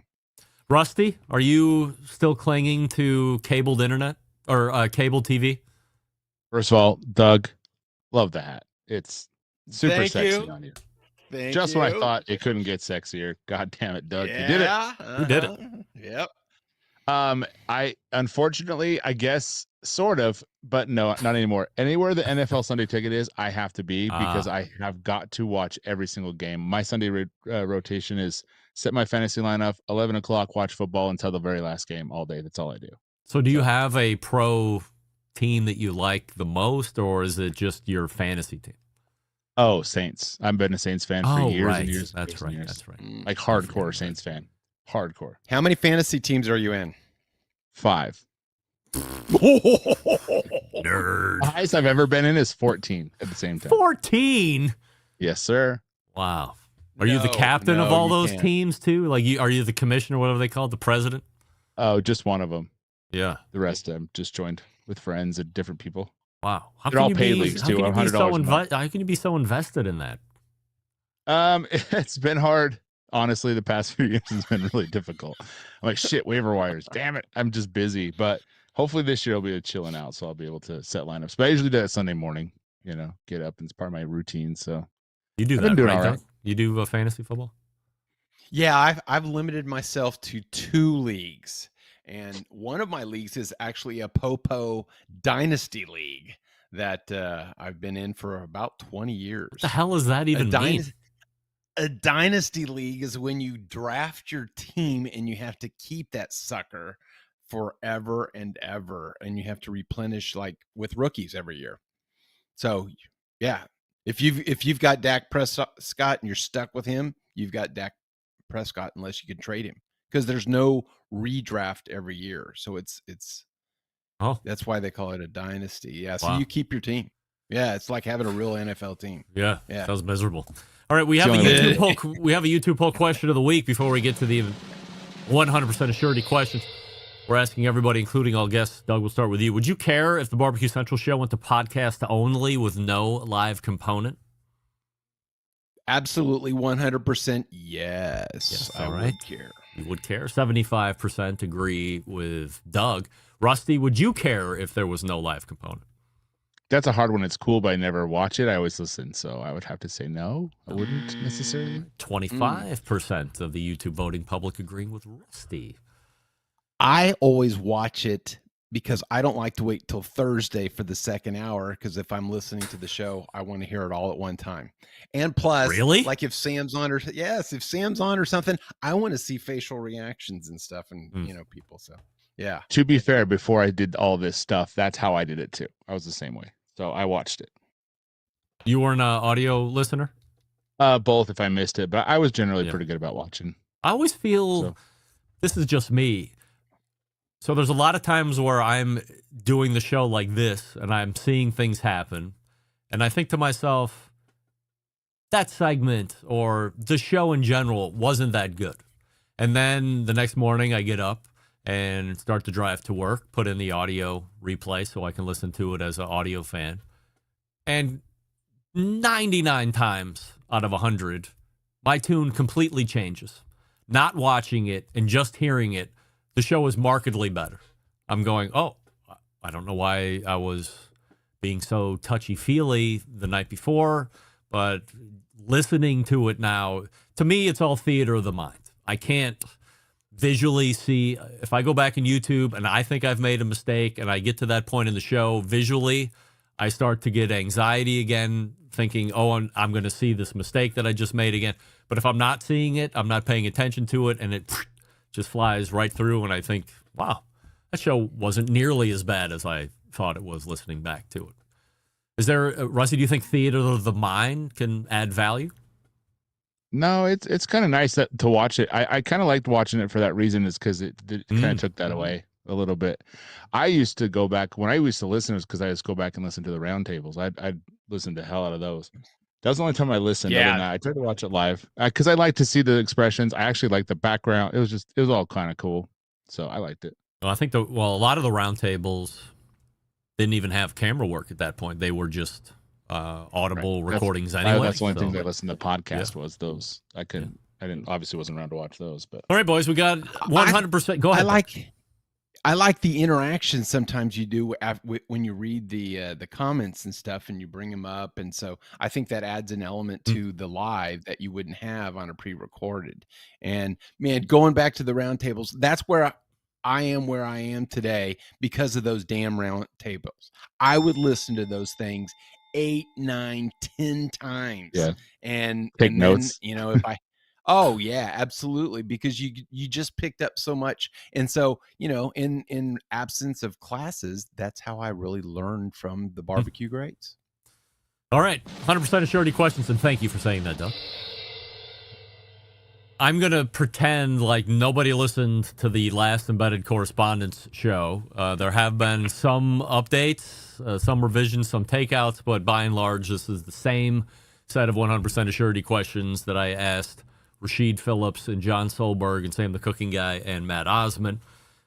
Rusty, are you still clinging to cabled internet or cable TV? First of all, Doug, love the hat. It's super Thank sexy you. on you. Thank Just you. when I thought it couldn't get sexier. God damn it, Doug. You did it. You did it. Yep. I unfortunately, I guess, sort of, but no, not anymore. Anywhere the NFL Sunday Ticket is, I have to be because I have got to watch every single game. My Sunday rotation is set my fantasy lineup, 11 o'clock, watch football until the very last game all day. That's all I do. So do you have a pro team that you like the most, or is it just your fantasy team? Oh, Saints. I've been a Saints fan for years and years. That's right. Years. That's right. Like hardcore Saints fan. Hardcore. How many fantasy teams are you in? 5. Nerd. The highest I've ever been in is 14 at the same time. 14? Yes, sir. Wow. Are you the captain of all those teams too? Like, are you the commissioner, whatever they call it, the president? Oh, just one of them. Yeah. The rest I'm just joined with friends and different people. Wow. They're all paid leagues too. How can you be so invested in that? It's been hard. Honestly, the past few years has been really difficult. I'm like, shit, waiver wires. Damn it. I'm just busy. But hopefully this year I'll be chilling out, so I'll be able to set lineups. But I usually do that Sunday morning, get up, and it's part of my routine. So you do that, right? You do fantasy football? Yeah, I've limited myself to 2 leagues. And one of my leagues is actually a Popo Dynasty League that I've been in for about 20 years. What the hell does that even mean? A dynasty league is when you draft your team and you have to keep that sucker forever and ever, and you have to replenish like with rookies every year. So, yeah, if you've got Dak Prescott and you're stuck with him, you've got Dak Prescott unless you can trade him because there's no redraft every year. So that's why they call it a dynasty. Yeah, so you keep your team. Yeah, it's like having a real NFL team. Yeah. Sounds miserable. All right, we have a YouTube poll question of the week before we get to the 100% assurity questions. We're asking everybody, including all guests. Doug, we'll start with you. Would you care if the Barbecue Central show went to podcast only with no live component? Absolutely, 100% yes. I would care. You would care. 75% agree with Doug. Rusty, would you care if there was no live component? That's a hard one. It's cool, but I never watch it. I always listen, so I would have to say no. I wouldn't necessarily. 25% of the YouTube voting public agreeing with Rusty. I always watch it because I don't like to wait till Thursday for the second hour because if I'm listening to the show, I want to hear it all at one time. And plus, like if Sam's on if Sam's on or something, I want to see facial reactions and stuff and, people. So, yeah. To be fair, before I did all this stuff, that's how I did it too. I was the same way. So I watched it. You weren't an audio listener? Both if I missed it, but I was generally pretty good about watching. I always feel this is just me. So there's a lot of times where I'm doing the show like this and I'm seeing things happen. And I think to myself, that segment or the show in general wasn't that good. And then the next morning I get up and start to drive to work, put in the audio replay so I can listen to it as an audio fan. And 99 times out of 100, my tune completely changes. Not watching it and just hearing it, the show is markedly better. I'm going, oh, I don't know why I was being so touchy-feely the night before, but listening to it now, to me, it's all theater of the mind. I can't visually see. If I go back in YouTube and I think I've made a mistake and I get to that point in the show visually, I start to get anxiety again, thinking, oh, I'm going to see this mistake that I just made again. But if I'm not seeing it, I'm not paying attention to it, and it just flies right through, and I think, wow, that show wasn't nearly as bad as I thought it was listening back to it. Is there, Rusty, do you think theater of the mind can add value? No, it's kind of nice to watch it. I kind of liked watching it for that reason, is because it kind of took that away a little bit. I used to go back, when I used to listen, it was because I just go back and listen to the roundtables. I'd listen to hell out of those. That was the only time I listened. Other than that, I tried to watch it live because I like to see the expressions. I actually like the background. It was all kind of cool. So I liked it. Well, I think a lot of the roundtables didn't even have camera work at that point. They were just audible recordings anyway. That's the only thing I listened to podcast was those. I didn't obviously wasn't around to watch those, but all right, boys, we got 100%. Go ahead. I like the interaction sometimes you do when you read the comments and stuff, and you bring them up, and so I think that adds an element to the live that you wouldn't have on a pre-recorded. And man, going back to the roundtables, that's where I am where I am today because of those damn roundtables. I would listen to those things 8, 9, 10 times, and take notes. Then, if I. Oh yeah, absolutely. Because you just picked up so much. And so, in absence of classes, that's how I really learned from the barbecue greats. All right. 100% of surety questions. And thank you for saying that, Doug. I'm going to pretend like nobody listened to the last Embedded Correspondence show. There have been some updates, some revisions, some takeouts, but by and large, this is the same set of 100% of surety questions that I asked Rashid Phillips and John Solberg and Sam the Cooking Guy and Matt Osmond.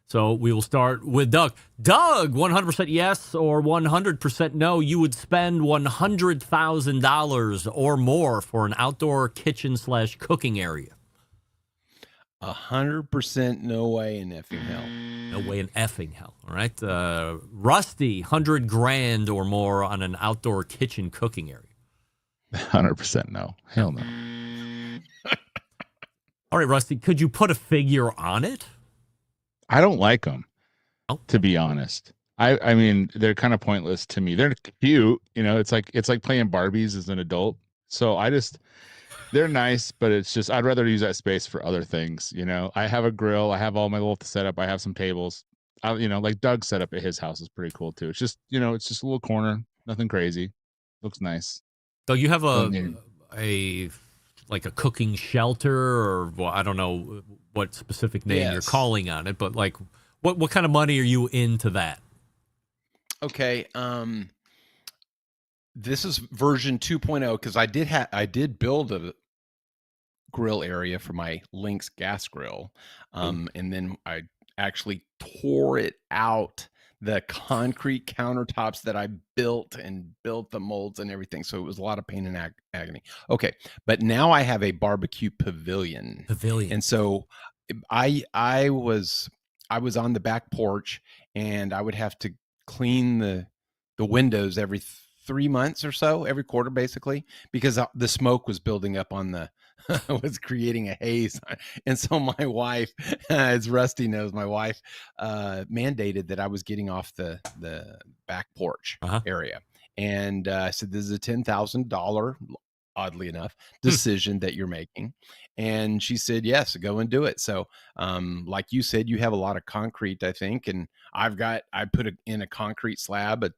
So we will start with Doug. Doug, 100% yes or 100% no, you would spend $100,000 or more for an outdoor kitchen/cooking area. 100% no way in effing hell. No way in effing hell. All right. Rusty, $100,000 or more on an outdoor kitchen cooking area. 100% no. Hell no. All right, Rusty, could you put a figure on it? I don't like them, to be honest. I mean, they're kind of pointless to me. They're cute, it's like playing Barbies as an adult. So they're nice, but it's just, I'd rather use that space for other things. I have a grill, I have all my little setup, I have some tables. Like Doug's setup at his house is pretty cool too. It's just, it's just a little corner, nothing crazy. Looks nice. Doug, you have a cooking shelter, or I don't know what specific name you're calling on it, but like what kind of money are you into that? Okay. This is version 2.0 because I did build a grill area for my Lynx gas grill. And then I actually tore it out, the concrete countertops that I built the molds and everything. So it was a lot of pain and agony. Okay. But now I have a barbecue pavilion. And so I was on the back porch, and I would have to clean the windows every 3 months or so, every quarter, basically, because the smoke was building up on was creating a haze. And so my wife, as Rusty knows, my wife mandated that I was getting off the back porch area. And I said, this is a $10,000, oddly enough, decision that you're making. And she said, yes, go and do it. So like you said, you have a lot of concrete, I think. And I put in a concrete slab, a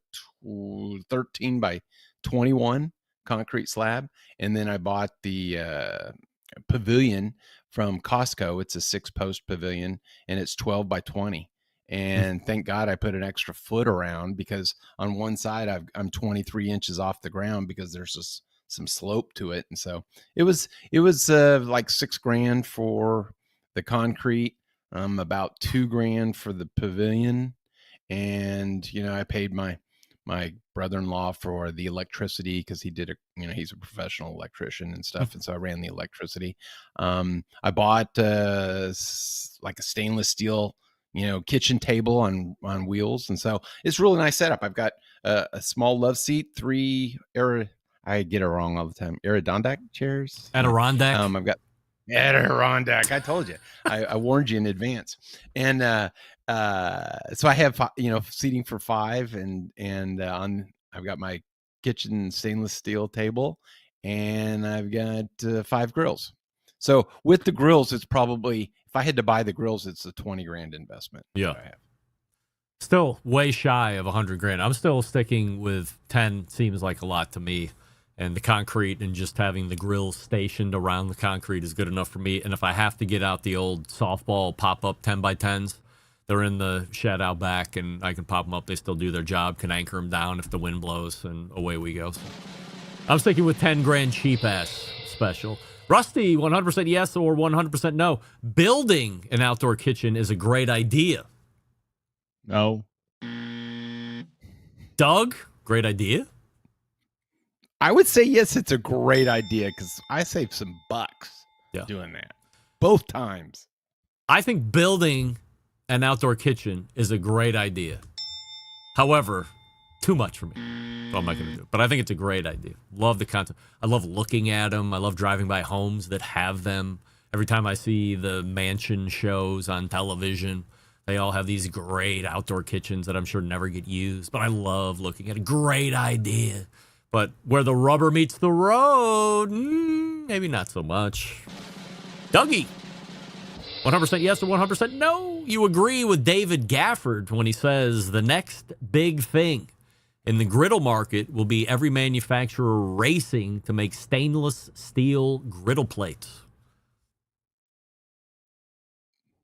13 by 21 concrete slab, and then I bought the pavilion from Costco. It's a 6-post pavilion, and it's 12 by 20. And thank God I put an extra foot around, because on one side I'm 23 inches off the ground because there's some slope to it. And so it was like $6,000 for the concrete, about $2,000 for the pavilion. And, I paid my brother-in-law for the electricity, because he did he's a professional electrician and stuff. And so I ran the electricity. I bought like a stainless steel, kitchen table on wheels. And so it's a really nice setup. I've got a small love seat, I get it wrong all the time. Adirondack chairs. Adirondack. I've got Adirondack. I told you. I warned you in advance. And so I have seating for 5, and I've got my kitchen stainless steel table, and I've got 5 grills. So with the grills, it's probably, if I had to buy the grills, it's a $20,000 investment. Yeah. I have. Still way shy of $100,000. I'm still sticking with 10. Seems like a lot to me. And the concrete and just having the grills stationed around the concrete is good enough for me. And if I have to get out the old softball pop-up 10x10s, they're in the shed out back, and I can pop them up. They still do their job, can anchor them down if the wind blows, and away we go. So I'm sticking with $10,000 cheap-ass special. Rusty, 100% yes or 100% no. Building an outdoor kitchen is a great idea. No. Doug, great idea. I would say yes, it's a great idea, because I saved some bucks doing that both times. I think building an outdoor kitchen is a great idea. However, too much for me. So I'm not going to do it. But I think it's a great idea. Love the concept. I love looking at them. I love driving by homes that have them. Every time I see the mansion shows on television, they all have these great outdoor kitchens that I'm sure never get used. But I love looking at it. Great idea. But where the rubber meets the road, maybe not so much. Dougie, 100% yes or 100% no. You agree with David Gafford when he says the next big thing in the griddle market will be every manufacturer racing to make stainless steel griddle plates.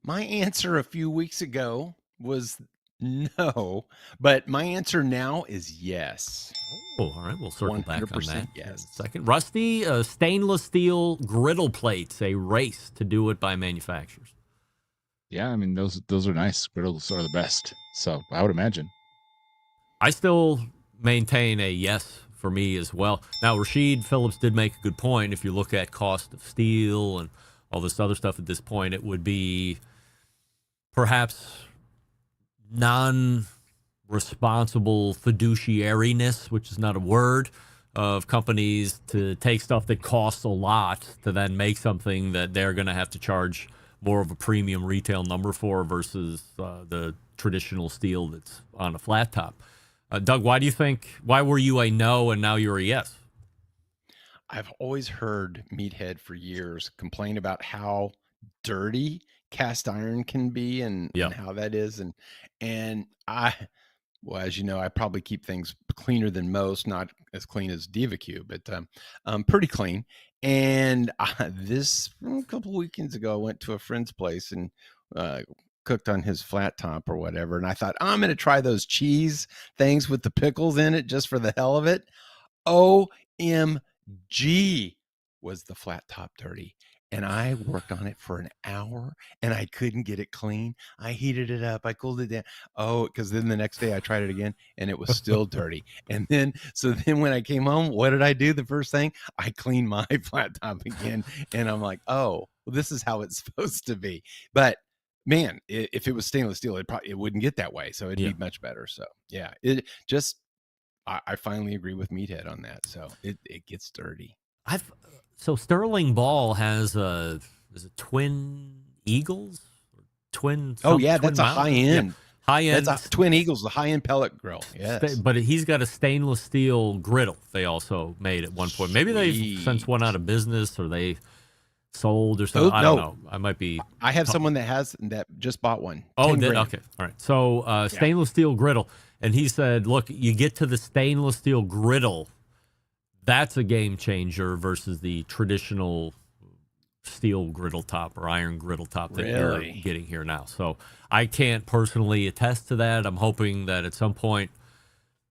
My answer a few weeks ago was no, but my answer now is yes. Oh, all right. We'll circle back on that yes. in a second. Rusty, stainless steel griddle plates, a race to do it by manufacturers. Yeah, I mean, those are nice. Griddles are the best. So I would imagine. I still maintain a yes for me as well. Now, Rashid Phillips did make a good point. If you look at cost of steel and all this other stuff at this point, it would be perhaps non-responsible fiduciariness, which is not a word, of companies to take stuff that costs a lot to then make something that they're going to have to charge more of a premium retail number for versus the traditional steel that's on a flat top. Doug, why were you a no and now you're a yes? I've always heard Meathead for years complain about how dirty cast iron can be and how that is. And well, as you know, I probably keep things cleaner than most, not as clean as BBQ, but pretty clean. And this a couple weekends ago, I went to a friend's place and cooked on his flat top or whatever. And I thought, I'm going to try those cheese things with the pickles in it just for the hell of it. OMG, was the flat top dirty. And I worked on it for an hour and I couldn't get it clean. I heated it up. I cooled it down. Oh, because then the next day I tried it again and it was still dirty. And then when I came home, what did I do? The first thing, I cleaned my flat top again. And I'm like, oh, well, this is how it's supposed to be. But man, if it was stainless steel, it wouldn't get that way. So it'd be much better. So yeah, I finally agree with Meathead on that. So it gets dirty. So Sterling Ball has is it Twin Eagles? That's a high end. Yeah, high end. That's Twin Eagles, the high end pellet grill. Yes. But he's got a stainless steel griddle. They also made at one point. Maybe they've since went out of business or they sold or something. I don't know. I might be. I have someone that just bought one. Oh, okay. All right. So stainless steel griddle. And he said, look, you get to the stainless steel griddle, That's a game changer versus the traditional steel griddle top or iron griddle top that you're getting here now. So I can't personally attest to that. I'm hoping that at some point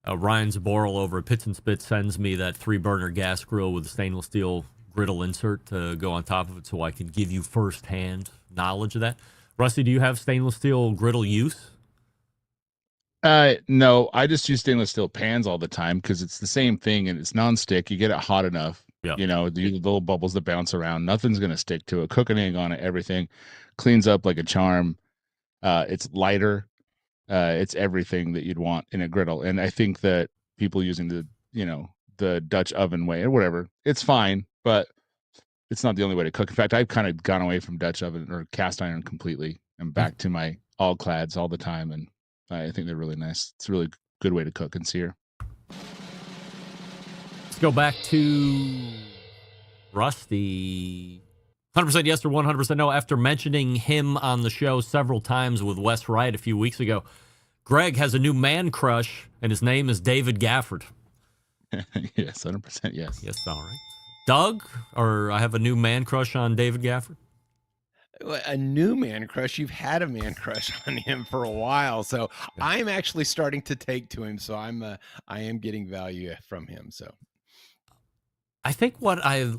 Ryan Zaboral over at Pits and Spits sends me that 3-burner gas grill with a stainless steel griddle insert to go on top of it so I can give you firsthand knowledge of that. Rusty, do you have stainless steel griddle use? No, I just use stainless steel pans all the time because it's the same thing and it's nonstick. You get it hot enough, you know, the little bubbles that bounce around. Nothing's going to stick to it. Cook an egg on it, everything cleans up like a charm. It's lighter. It's everything that you'd want in a griddle. And I think that people using the Dutch oven way or whatever, it's fine, but it's not the only way to cook. In fact, I've kind of gone away from Dutch oven or cast iron completely and back to my all clads all the time. And I think they're really nice. It's a really good way to cook and sear. Let's go back to Rusty. 100% yes or 100% no. After mentioning him on the show several times with Wes Wright a few weeks ago, Greg has a new man crush, and his name is David Gafford. Yes, 100% yes. Yes, all right. Doug, or I have a new man crush on David Gafford? A new man crush? You've had a man crush on him for a while, so I'm actually starting to take to him. So I am getting value from him. So I think what I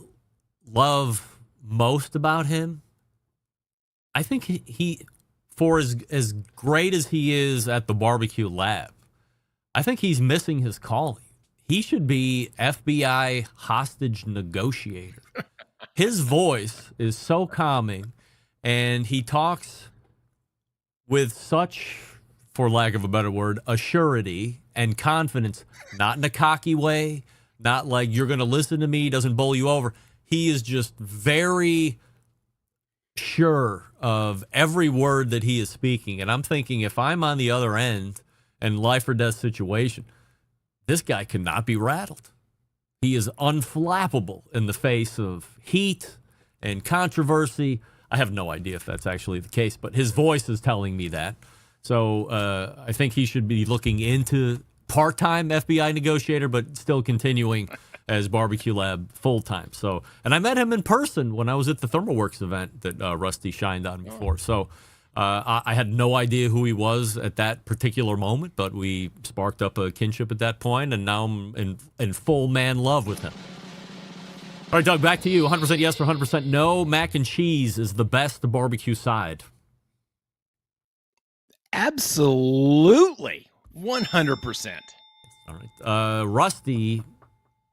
love most about him, I think he for as great as he is at the barbecue lab, I think he's missing his calling. He should be FBI hostage negotiator. His voice is so calming. And he talks with such, for lack of a better word, assurity and confidence, not in a cocky way, not like you're going to listen to me, doesn't bowl you over. He is just very sure of every word that he is speaking. And I'm thinking, if I'm on the other end and life or death situation, this guy cannot be rattled. He is unflappable in the face of heat and controversy. I have no idea if that's actually the case, but his voice is telling me that. So I think he should be looking into part-time FBI negotiator, but still continuing as Barbecue Lab full-time. So, and I met him in person when I was at the ThermalWorks event that Rusty shined on before. So I had no idea who he was at that particular moment, but we sparked up a kinship at that point, and now I'm in full man love with him. All right, Doug, back to you. 100% yes or 100% no. Mac and cheese is the best barbecue side. absolutely 100%. All right. Rusty,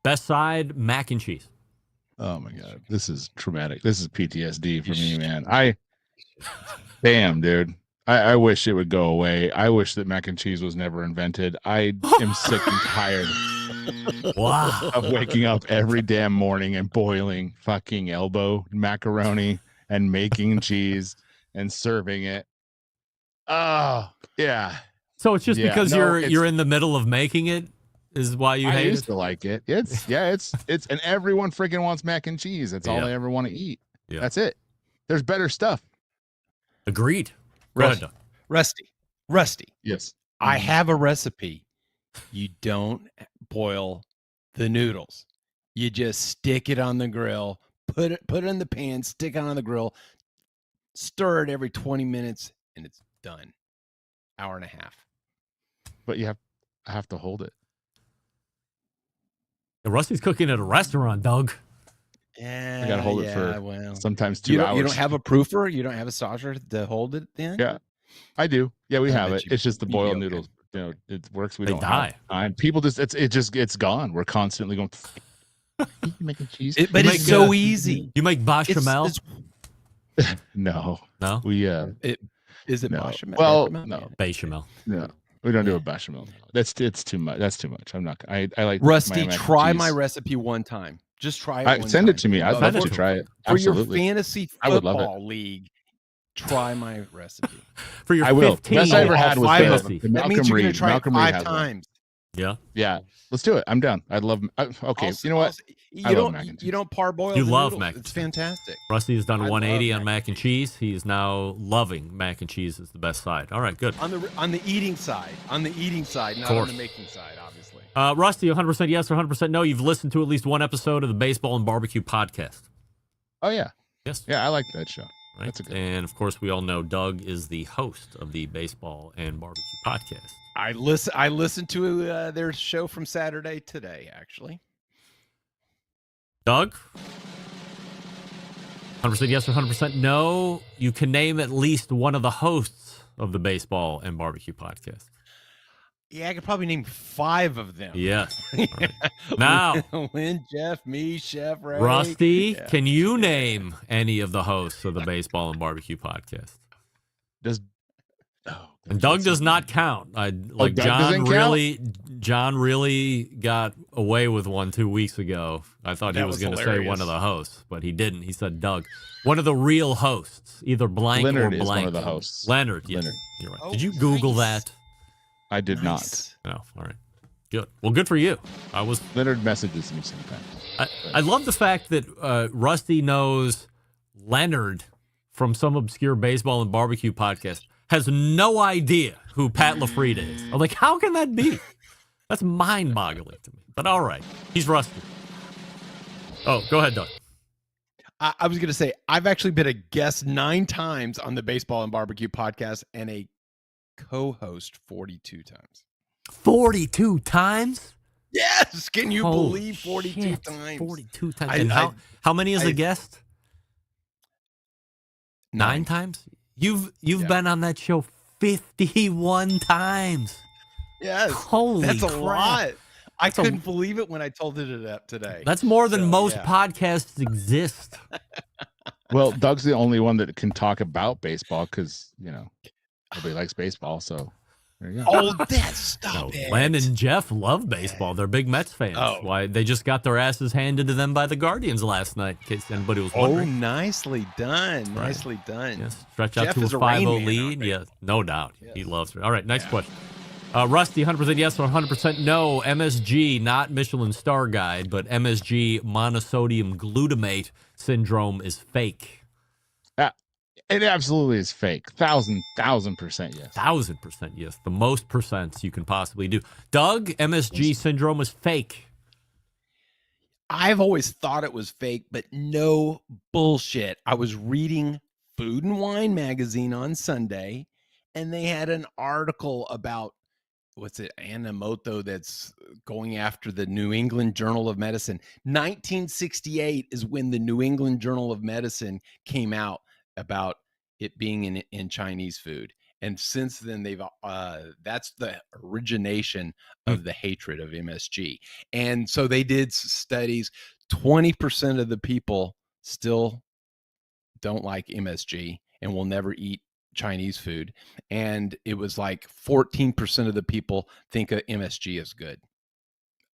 best side, mac and cheese. Oh, my God. This is traumatic. This is PTSD for me, man. Damn, dude. I wish it would go away. I wish that mac and cheese was never invented. I am sick and tired of waking up every damn morning and boiling fucking elbow macaroni and making cheese and serving it. Oh, yeah. So it's just because you're in the middle of making it is why you hate it? I used to like it. It's and everyone freaking wants mac and cheese. That's all they ever want to eat. Yeah. That's it. There's better stuff. Agreed. Rusty. Yes. I have a recipe. You don't boil the noodles. You just stick it on the grill, put it in the pan, stick it on the grill, stir it every 20 minutes, and it's done. Hour and a half. But I have to hold it. Rusty's cooking at a restaurant, Doug. Yeah, I gotta hold it for sometimes 2 hours. You don't have a proofer? You don't have a saucer to hold it then? Yeah, I do. Yeah, we have it. It's just the boiled noodles. You know, it works. We don't die. And people it's gone. We're constantly going. Mac and cheese, but it's so easy. You make bechamel? No. Is it bechamel? Well, no. Bechamel. No. We don't do a bechamel. It's too much. That's too much. I'm not. I like Rusty. Try my recipe one time. Just try it. Send it to me. I'd love to try it. For your fantasy football league. Try my recipe. For your I will. 15. Best I ever had was the Malcom that means you're Reed. going to try Malcom it Reed 5 times. Yeah. Yeah. Let's do it. I'm down. I'd love. Okay. Also, you know what? You don't parboil. You the love noodles. mac and It's cheese. fantastic. Rusty has done 180 on mac and cheese. He is now loving mac and cheese as the best side. All right, good. On the eating side. On the eating side, not on the making side, obviously. Rusty, 100% yes or 100% no. You've listened to at least one episode of the Baseball and Barbecue podcast. Oh, yeah. Yes. Yeah, I like that show. Right? That's a good And, of course, we all know Doug is the host of the Baseball and Barbecue podcast. I listened to their show from Saturday today, actually. Doug? 100% yes or 100% no. You can name at least one of the hosts of the Baseball and Barbecue podcast. Yeah, I could probably name 5 of them. Yes. All right. Now, Lynn, Jeff, me, Chef Ray. Rusty, Yeah. can you name any of the hosts of the Baseball and Barbecue podcast? And Doug does not count. Doug doesn't John really got away with one 2 weeks ago. I thought he That was was going to say hilarious. one of the hosts, but he didn't. He said Doug, one of the real hosts, either blank Leonard or is blank. one of the hosts. Leonard, yes. Leonard. You're right. Oh, Did you Google nice. that? I did Nice. No. All right. Good. Well, good for you. Leonard messages me sometimes. I love the fact that Rusty knows Leonard from some obscure baseball and barbecue podcast, has no idea who Pat LaFrieda is. I'm like, how can that be? That's mind-boggling to me. But all right, he's Rusty. Oh, go ahead, Doug. I was going to say, I've actually been a guest 9 times on the Baseball and Barbecue podcast and a co-host 42 times. 42 times? Yes. Can you Holy believe 42 shit, times? 42 times. And how many as a guest? 9 times? You've been on that show 51 times. Yes. Holy That's a crap. lot. I That's a- couldn't believe it when I told it up today. That's more than So, most yeah. podcasts exist. Well, Doug's the only one that can talk about baseball because, nobody likes baseball. So there you go. Oh, stop it. Len and Jeff love baseball. They're big Mets fans. Oh. Why they just got their asses handed to them by the Guardians last night, in case anybody was Oh, wondering. nicely done. Right. Nicely done. Yes, stretch out Jeff to a is a 5-0 Rain Man, lead. aren't they? Yeah, no doubt. He loves it. All right, next question. Rusty, 100% yes or 100% no. MSG, not Michelin Star Guide, but MSG, monosodium glutamate syndrome, is fake. It absolutely is fake. 1,000% yes. 1,000% yes. The most percents you can possibly do. Doug, MSG syndrome is fake. I've always thought it was fake, but no bullshit. I was reading Food and Wine magazine on Sunday, and they had an article about Anamoto that's going after the New England Journal of Medicine. 1968 is when the New England Journal of Medicine came out about it being in Chinese food. And since then, that's the origination of the hatred of MSG. And so they did studies. 20% of the people still don't like MSG and will never eat Chinese food. And it was like 14% of the people think MSG is good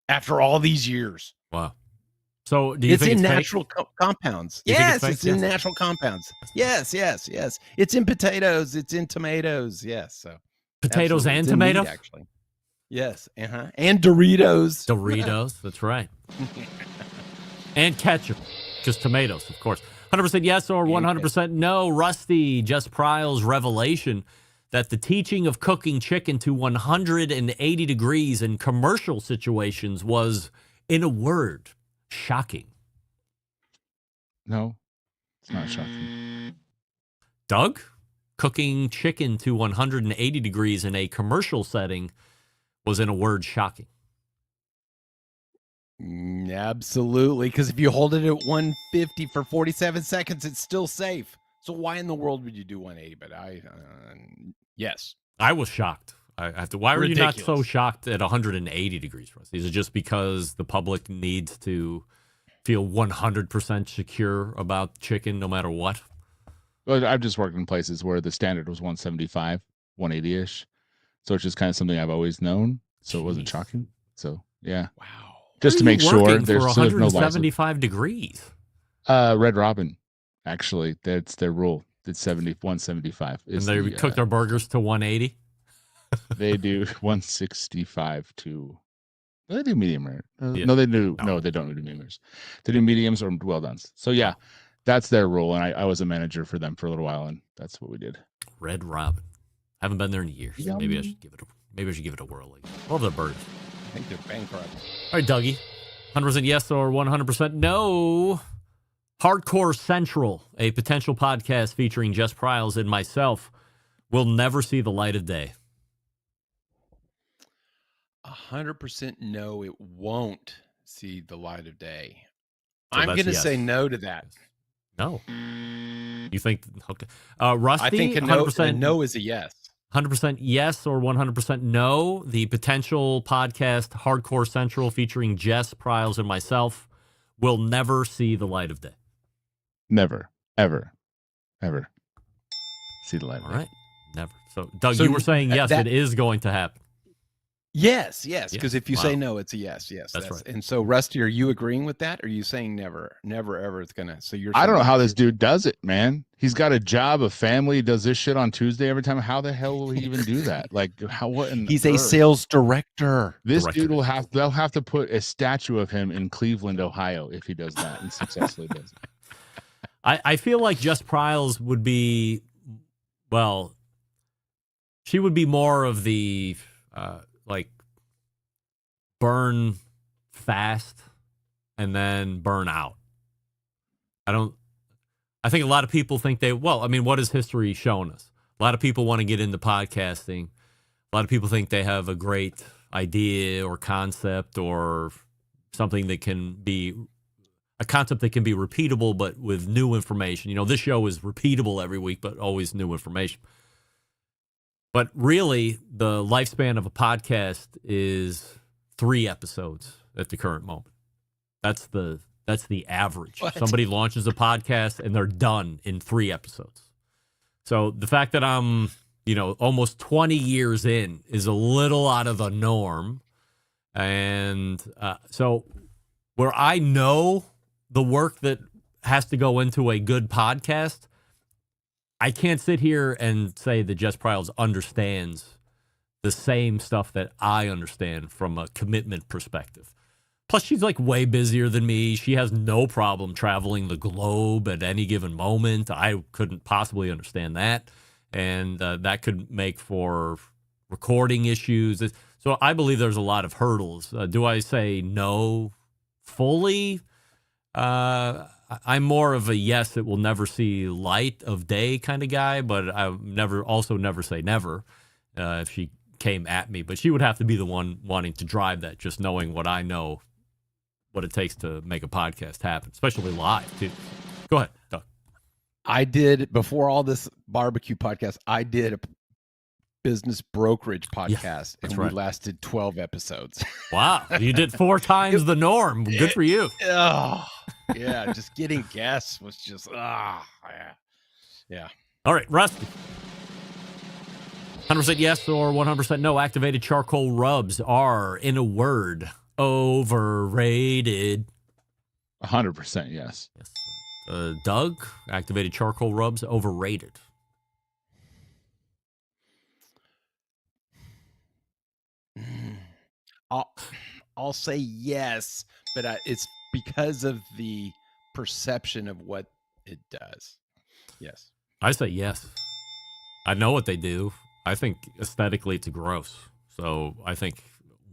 after all these years. Wow. So do you It's think in it's natural compounds. You think Yes, it's fake? it's in Yes. natural compounds. Yes. It's in potatoes. It's in tomatoes. Yes. So Potatoes absolutely. and It's in meat, tomatoes? actually. Yes. And Doritos. Doritos, that's right. And ketchup, just tomatoes, of course. 100% yes or 100% no. Rusty, Jess Pryle's revelation that the teaching of cooking chicken to 180 degrees in commercial situations was, in a word, shocking. No, it's not shocking. Doug, cooking chicken to 180 degrees in a commercial setting was, in a word, shocking. Absolutely. Because if you hold it at 150 for 47 seconds, it's still safe. So why in the world would you do 180? But yes. I was shocked. I have to. Why were you not so Ridiculous. shocked at 180 degrees, Rusty? Is it just because the public needs to feel 100% secure about chicken no matter what? Well, I've just worked in places where the standard was 175, 180-ish. So it's just kind of something I've always known. So it wasn't shocking. So, yeah. Wow. Just to make sure there's for so there's no lies. 175 degrees. Red Robin, actually, that's their rule. It's 175. And they cook their burgers to 180? They do 165 to. They do medium rare. Yeah. No, they do. No, they don't do mediums. They do mediums or well done. So yeah, that's their rule. And I was a manager for them for a little while, and that's what we did. Red Robin. Haven't been there in years. Yum. Maybe I should give it a whirl. Love their burgers. I think they're bankrupt. All right, Dougie. 100% yes or 100% no. Hardcore Central, a potential podcast featuring Jess Pryles and myself, will never see the light of day. 100% no, it won't see the light of day. So I'm that's going to yes. say no to that. No. You think, okay. Rusty, I think a 100% no is a yes. 100% yes or 100% no. The potential podcast Hardcore Central featuring Jess Pryles and myself will never see the light of day. Never, ever see the light of All day. right. Never. So, Doug, So you were saying yes, that- it is going to happen. Yes. Because if you Wow. say no, it's a yes. That's right. And so, Rusty, are you agreeing with that? Or are you saying never ever it's gonna? So you're. I don't know saying how yes. this dude does it, man. He's got a job, a family, does this shit on Tuesday every time. How the hell will he even do that? Like, how? What? He's a sales director. This dude will have. They'll have to put a statue of him in Cleveland, Ohio, if he does that and successfully does it. I feel like Jess Pryles would be, well, she would be more of the, like, burn fast and then burn out. I think a lot of people think what has history shown us? A lot of people want to get into podcasting. A lot of people think they have a great idea or concept or something that can be a concept that can be repeatable, but with new information. You know, this show is repeatable every week, but always new information. But really, the lifespan of a podcast is 3 episodes at the current moment. That's the average. What? Somebody launches a podcast and they're done in 3 episodes. So the fact that I'm, almost 20 years in is a little out of the norm. And so where I know the work that has to go into a good podcast, I can't sit here and say that Jess Pryles understands the same stuff that I understand from a commitment perspective. Plus, she's like way busier than me. She has no problem traveling the globe at any given moment. I couldn't possibly understand that. And that could make for recording issues. So I believe there's a lot of hurdles. Do I say no fully? I'm more of a yes, it will never see light of day kind of guy, but I never say never if she came at me. But she would have to be the one wanting to drive that, just knowing what I know, what it takes to make a podcast happen, especially live, too. Go ahead, Doug. I did, before all this barbecue podcast, I did a business brokerage podcast, and we lasted 12 episodes. Wow. You did 4 times the norm. Good for you. Oh, yeah. Just getting guests was just, yeah. All right, Rusty. 100% yes or 100% no. Activated charcoal rubs are, in a word, overrated. 100% yes. Yes. Doug, activated charcoal rubs, overrated. I'll say yes, but it's because of the perception of what it does. Yes. I say yes. I know what they do. I think aesthetically it's gross. So I think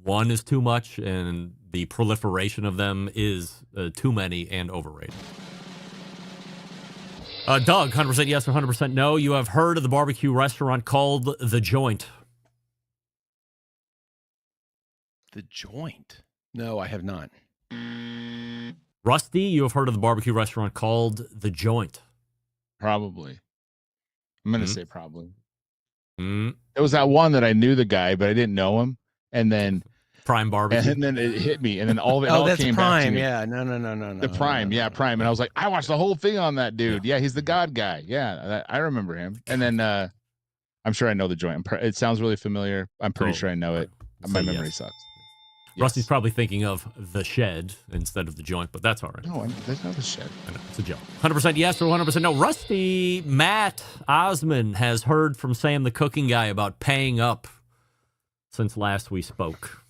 one is too much, and the proliferation of them is too many and overrated. Doug, 100% yes or 100% no. You have heard of the barbecue restaurant called The Joint. The Joint? No, I have not. Rusty, you have heard of the barbecue restaurant called The Joint. Probably. I'm going to say probably. Mm. It was that one that I knew the guy, but I didn't know him. And then Prime Barbecue. And then it hit me. And then all of it all that's came Prime. back to me. Yeah. No. The Prime. Yeah, Prime. And I was like, I watched the whole thing on that dude. Yeah, he's the God guy. Yeah, I remember him. And then I'm sure I know The Joint. It sounds really familiar. I'm pretty sure I know it. My memory sucks. Yes. Rusty's probably thinking of The Shed instead of The Joint, but that's all right. No, there's no The Shed. I know, it's a joke. 100% yes or 100% no. Rusty, Matt Osman has heard from Sam the cooking guy about paying up since last we spoke.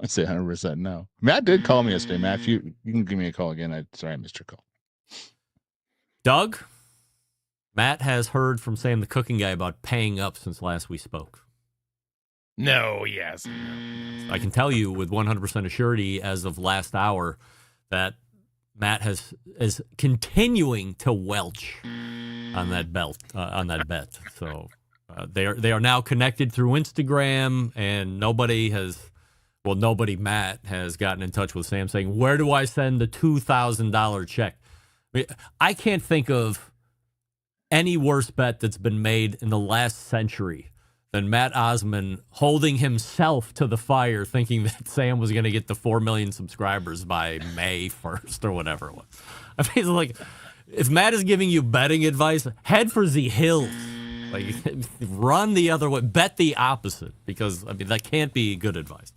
I'd say 100% no. Matt did call me yesterday. Matt, if you can give me a call again. Sorry, I missed your call. Doug, Matt has heard from Sam the cooking guy about paying up since last we spoke. No, yes. I can tell you with 100% assurity as of last hour that Matt is continuing to welch on that bet. So they are now connected through Instagram, and Matt has gotten in touch with Sam saying, where do I send the $2,000 check? I can't think of any worse bet that's been made in the last century than Matt Osman holding himself to the fire thinking that Sam was going to get the 4 million subscribers by May 1st or whatever it was. I mean, it's like, if Matt is giving you betting advice, head for the hills. Like, run the other way. Bet the opposite, because, I mean, that can't be good advice.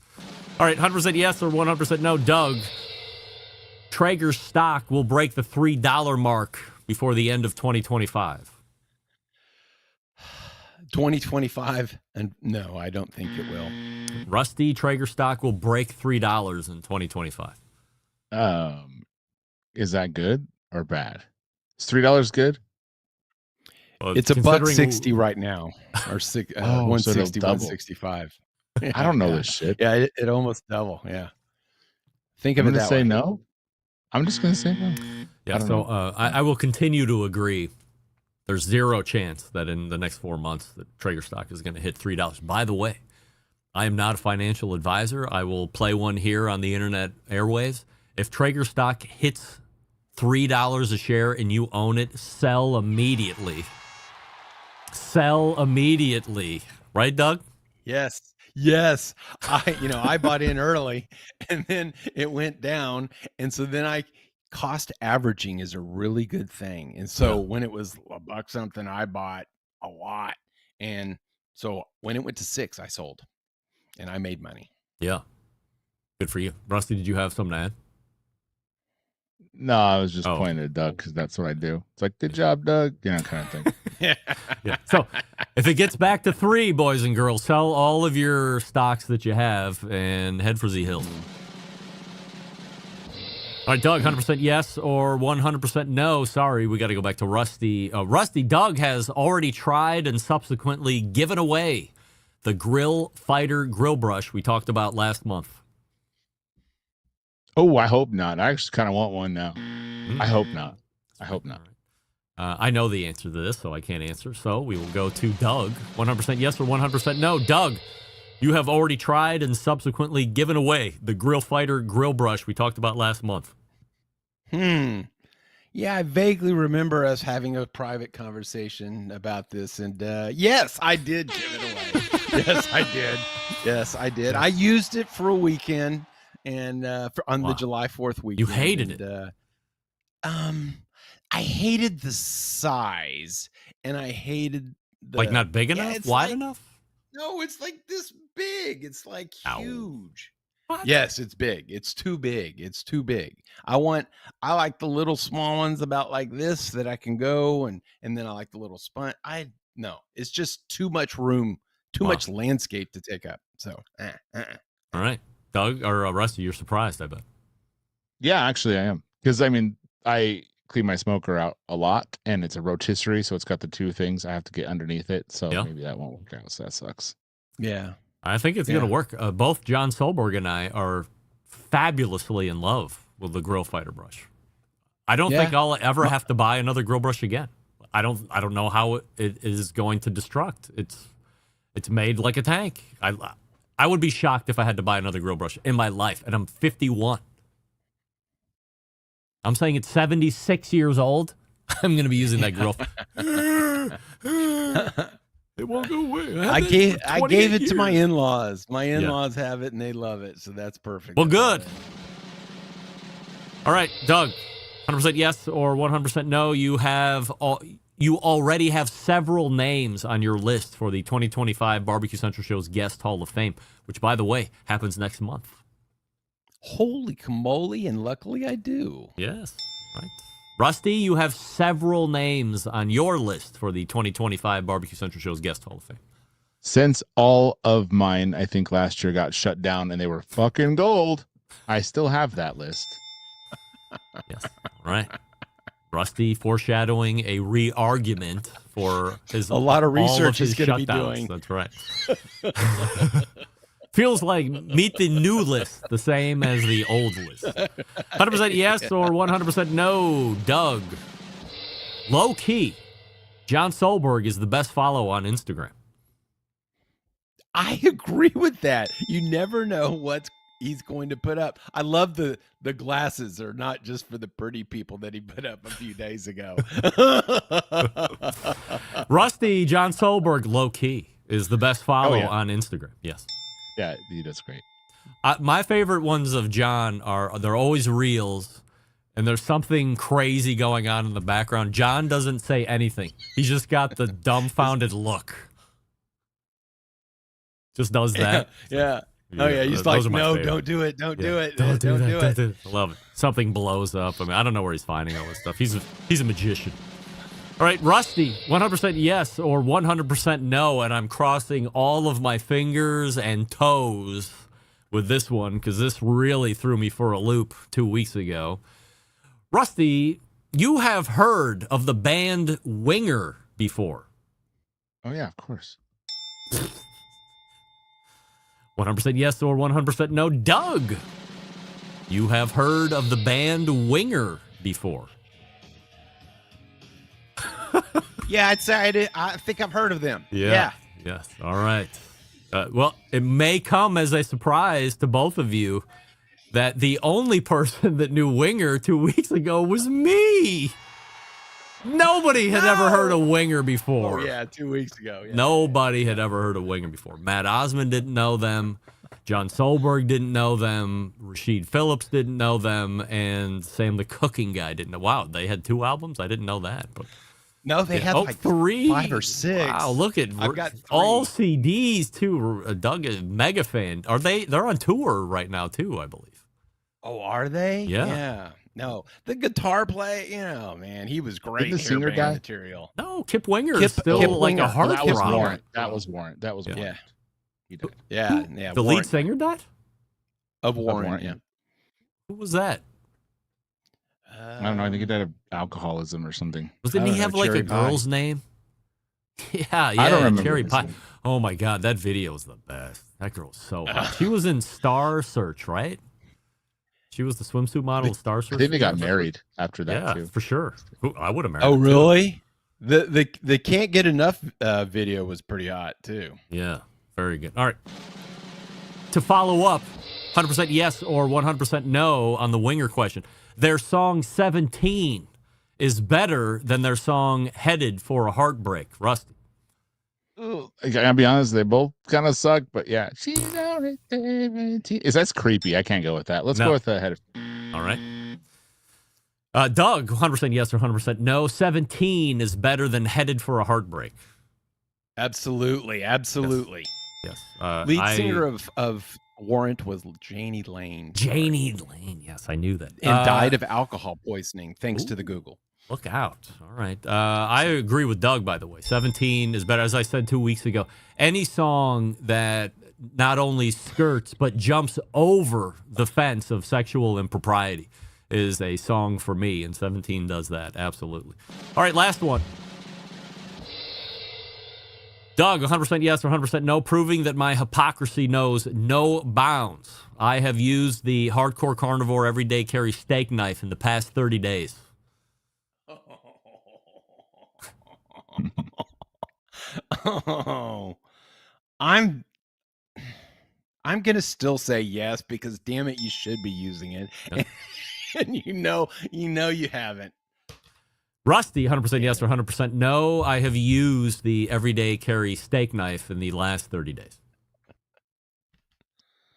All right, 100% yes or 100% no. Doug, Traeger stock will break the $3 mark before the end of 2025. 2025, and no, I don't think it will. Rusty, Traeger stock will break $3 in 2025. Is that good or bad? Is $3 good? Well, it's $1.60 right now, or 160, so 165. I don't know this shit. Yeah, it almost double. Yeah, think of I'm it gonna that say way. no. I'm just gonna say no. Yeah, so I will continue to agree. There's zero chance that in the next 4 months that Traeger stock is going to hit $3. By the way, I am not a financial advisor. I will play one here on the internet airwaves. If Traeger stock hits $3 a share and you own it, sell immediately. Sell immediately. Right, Doug? Yes. I bought in early, and then it went down, and so then cost averaging is a really good thing. And so when it was $1 something, I bought a lot. And so when it went to $6, I sold and I made money. Yeah. Good for you. Rusty, did you have something to add? No, I was just pointing at Doug because that's what I do. It's like, good job, Doug. Kind of thing. Yeah. So if it gets back to 3, boys and girls, sell all of your stocks that you have and head for the hills. All right, Doug, 100% yes or 100% no. Sorry, we got to go back to Rusty. Rusty, Doug has already tried and subsequently given away the Grill Fighter grill brush we talked about last month. Oh, I hope not. I actually kind of want one now. I hope not. I know the answer to this, so I can't answer. So we will go to Doug. 100% yes or 100% no. Doug, you have already tried and subsequently given away the Grill Fighter grill brush we talked about last month. Yeah, I vaguely remember us having a private conversation about this, and yes, I did give it away. Yes, I did. I used it for a weekend, and on the July 4th weekend. You hated it. I hated the size, and I hated the like not big enough, wide enough. No, it's like this big. It's like huge. What? Yes, it's big. It's too big. I like the little small ones about like this that I can go, and then I like the little sponge. No, it's just too much room, too much landscape to take up. So, All right, Doug or Rusty, you're surprised, I bet. Yeah, actually, I am, because I clean my smoker out a lot, and it's a rotisserie, so it's got the 2 things I have to get underneath it. So maybe that won't work out. So that sucks. Yeah. I think it's going to work. Both John Solberg and I are fabulously in love with the Grill Fighter brush. I don't think I'll ever have to buy another grill brush again. I don't know how it is going to destruct. It's made like a tank. I would be shocked if I had to buy another grill brush in my life, and I'm 51. I'm saying at 76 years old, I'm going to be using that grill. It won't go away. I gave it to my in-laws. My in-laws have it and they love it, so that's perfect. Well, good. All right, Doug, 100% yes or 100% no. You already have several names on your list for the 2025 Barbecue Central Show's Guest Hall of Fame, which, by the way, happens next month. Holy camole, and luckily I do. Yes, right. Rusty, you have several names on your list for the 2025 Barbecue Central Show's Guest Hall of Fame. Since all of mine, I think last year got shut down and they were fucking gold, I still have that list. Yes. All right. Rusty foreshadowing a re-argument for his A lot of all research his is going to be shutdowns. doing. That's right. Feels like meet the new list, the same as the old list. 100% yes or 100% no, Doug. Low key, John Solberg is the best follow on Instagram. I agree with that. You never know what he's going to put up. I love the glasses are not just for the pretty people that he put up a few days ago. Rusty, John Solberg, low key, is the best follow on Instagram. Yes. Yeah, he does great. My favorite ones of John they're always reels, and there's something crazy going on in the background. John doesn't say anything. He's just got the dumbfounded look. Just does that. Yeah. Oh yeah, he's like, no, don't do it, don't do it, don't do it. I love it. Something blows up. I mean, I don't know where he's finding all this stuff. He's a magician. All right, Rusty, 100% yes or 100% no, and I'm crossing all of my fingers and toes with this one because this really threw me for a loop 2 weeks ago. Rusty, you have heard of the band Winger before. Oh yeah, of course. 100% yes or 100% no. Doug, you have heard of the band Winger before. Yeah, I'd say I think I've heard of them. Yeah. Yes. All right. Well, it may come as a surprise to both of you that the only person that knew Winger 2 weeks ago was me. Nobody had ever heard of Winger before. Oh, yeah, 2 weeks ago. Yeah. Nobody had ever heard of Winger before. Matt Osmond didn't know them. John Solberg didn't know them. Rasheed Phillips didn't know them. And Sam the Cooking Guy didn't know. Wow, they had 2 albums? I didn't know that. But no, they had like 3, 5 or 6. Wow, look at I've got 3. all CDs too. Doug is a mega fan. They're on tour right now too, I believe. Oh, are they? Yeah. No, the guitar play, man, he was great. The singer guy? Material. No, Kip Winger is still like a heartthrob. That was Warrant. Yeah. He died. Yeah. The lead singer died? Of Warrant, yeah. Who was that? I don't know. I think he died of alcoholism or something. Didn't he have like a girl's name? Yeah, I don't remember Cherry his Pie. name. Oh my God, that video is the best. That girl's so hot. She was in Star Search, right? She was the swimsuit model in Star Search. I think they got married after that too. For sure. I would have married. Oh, her, really? The Can't Get Enough video was pretty hot too. Yeah, very good. All right. To follow up, 100% yes or 100% no on the Winger question. Their song 17 is better than their song Headed for a Heartbreak. Rusty. I gotta be honest, they both kind of suck, but yeah. She's only 17. That's creepy. I can't go with that. Let's go with the Headed. All right. Doug, 100% yes or 100% no. 17 is better than Headed for a Heartbreak. Absolutely. Yes. Lead singer of Warrant was Janie Lane. Janie Lane. Yes, I knew that. And died of alcohol poisoning, thanks to the Google. Look out. All right. I agree with Doug, by the way. 17 is better. As I said 2 weeks ago, any song that not only skirts but jumps over the fence of sexual impropriety is a song for me, and 17 does that. Absolutely. All right, last one. Doug, 100% yes or 100% no, proving that my hypocrisy knows no bounds. I have used the Hardcore Carnivore Everyday Carry steak knife in the past 30 days. Oh, I'm gonna still say yes because damn it, you should be using it, and you know you haven't. Rusty, 100% yes or 100% no. I have used the Everyday Carry steak knife in the last 30 days.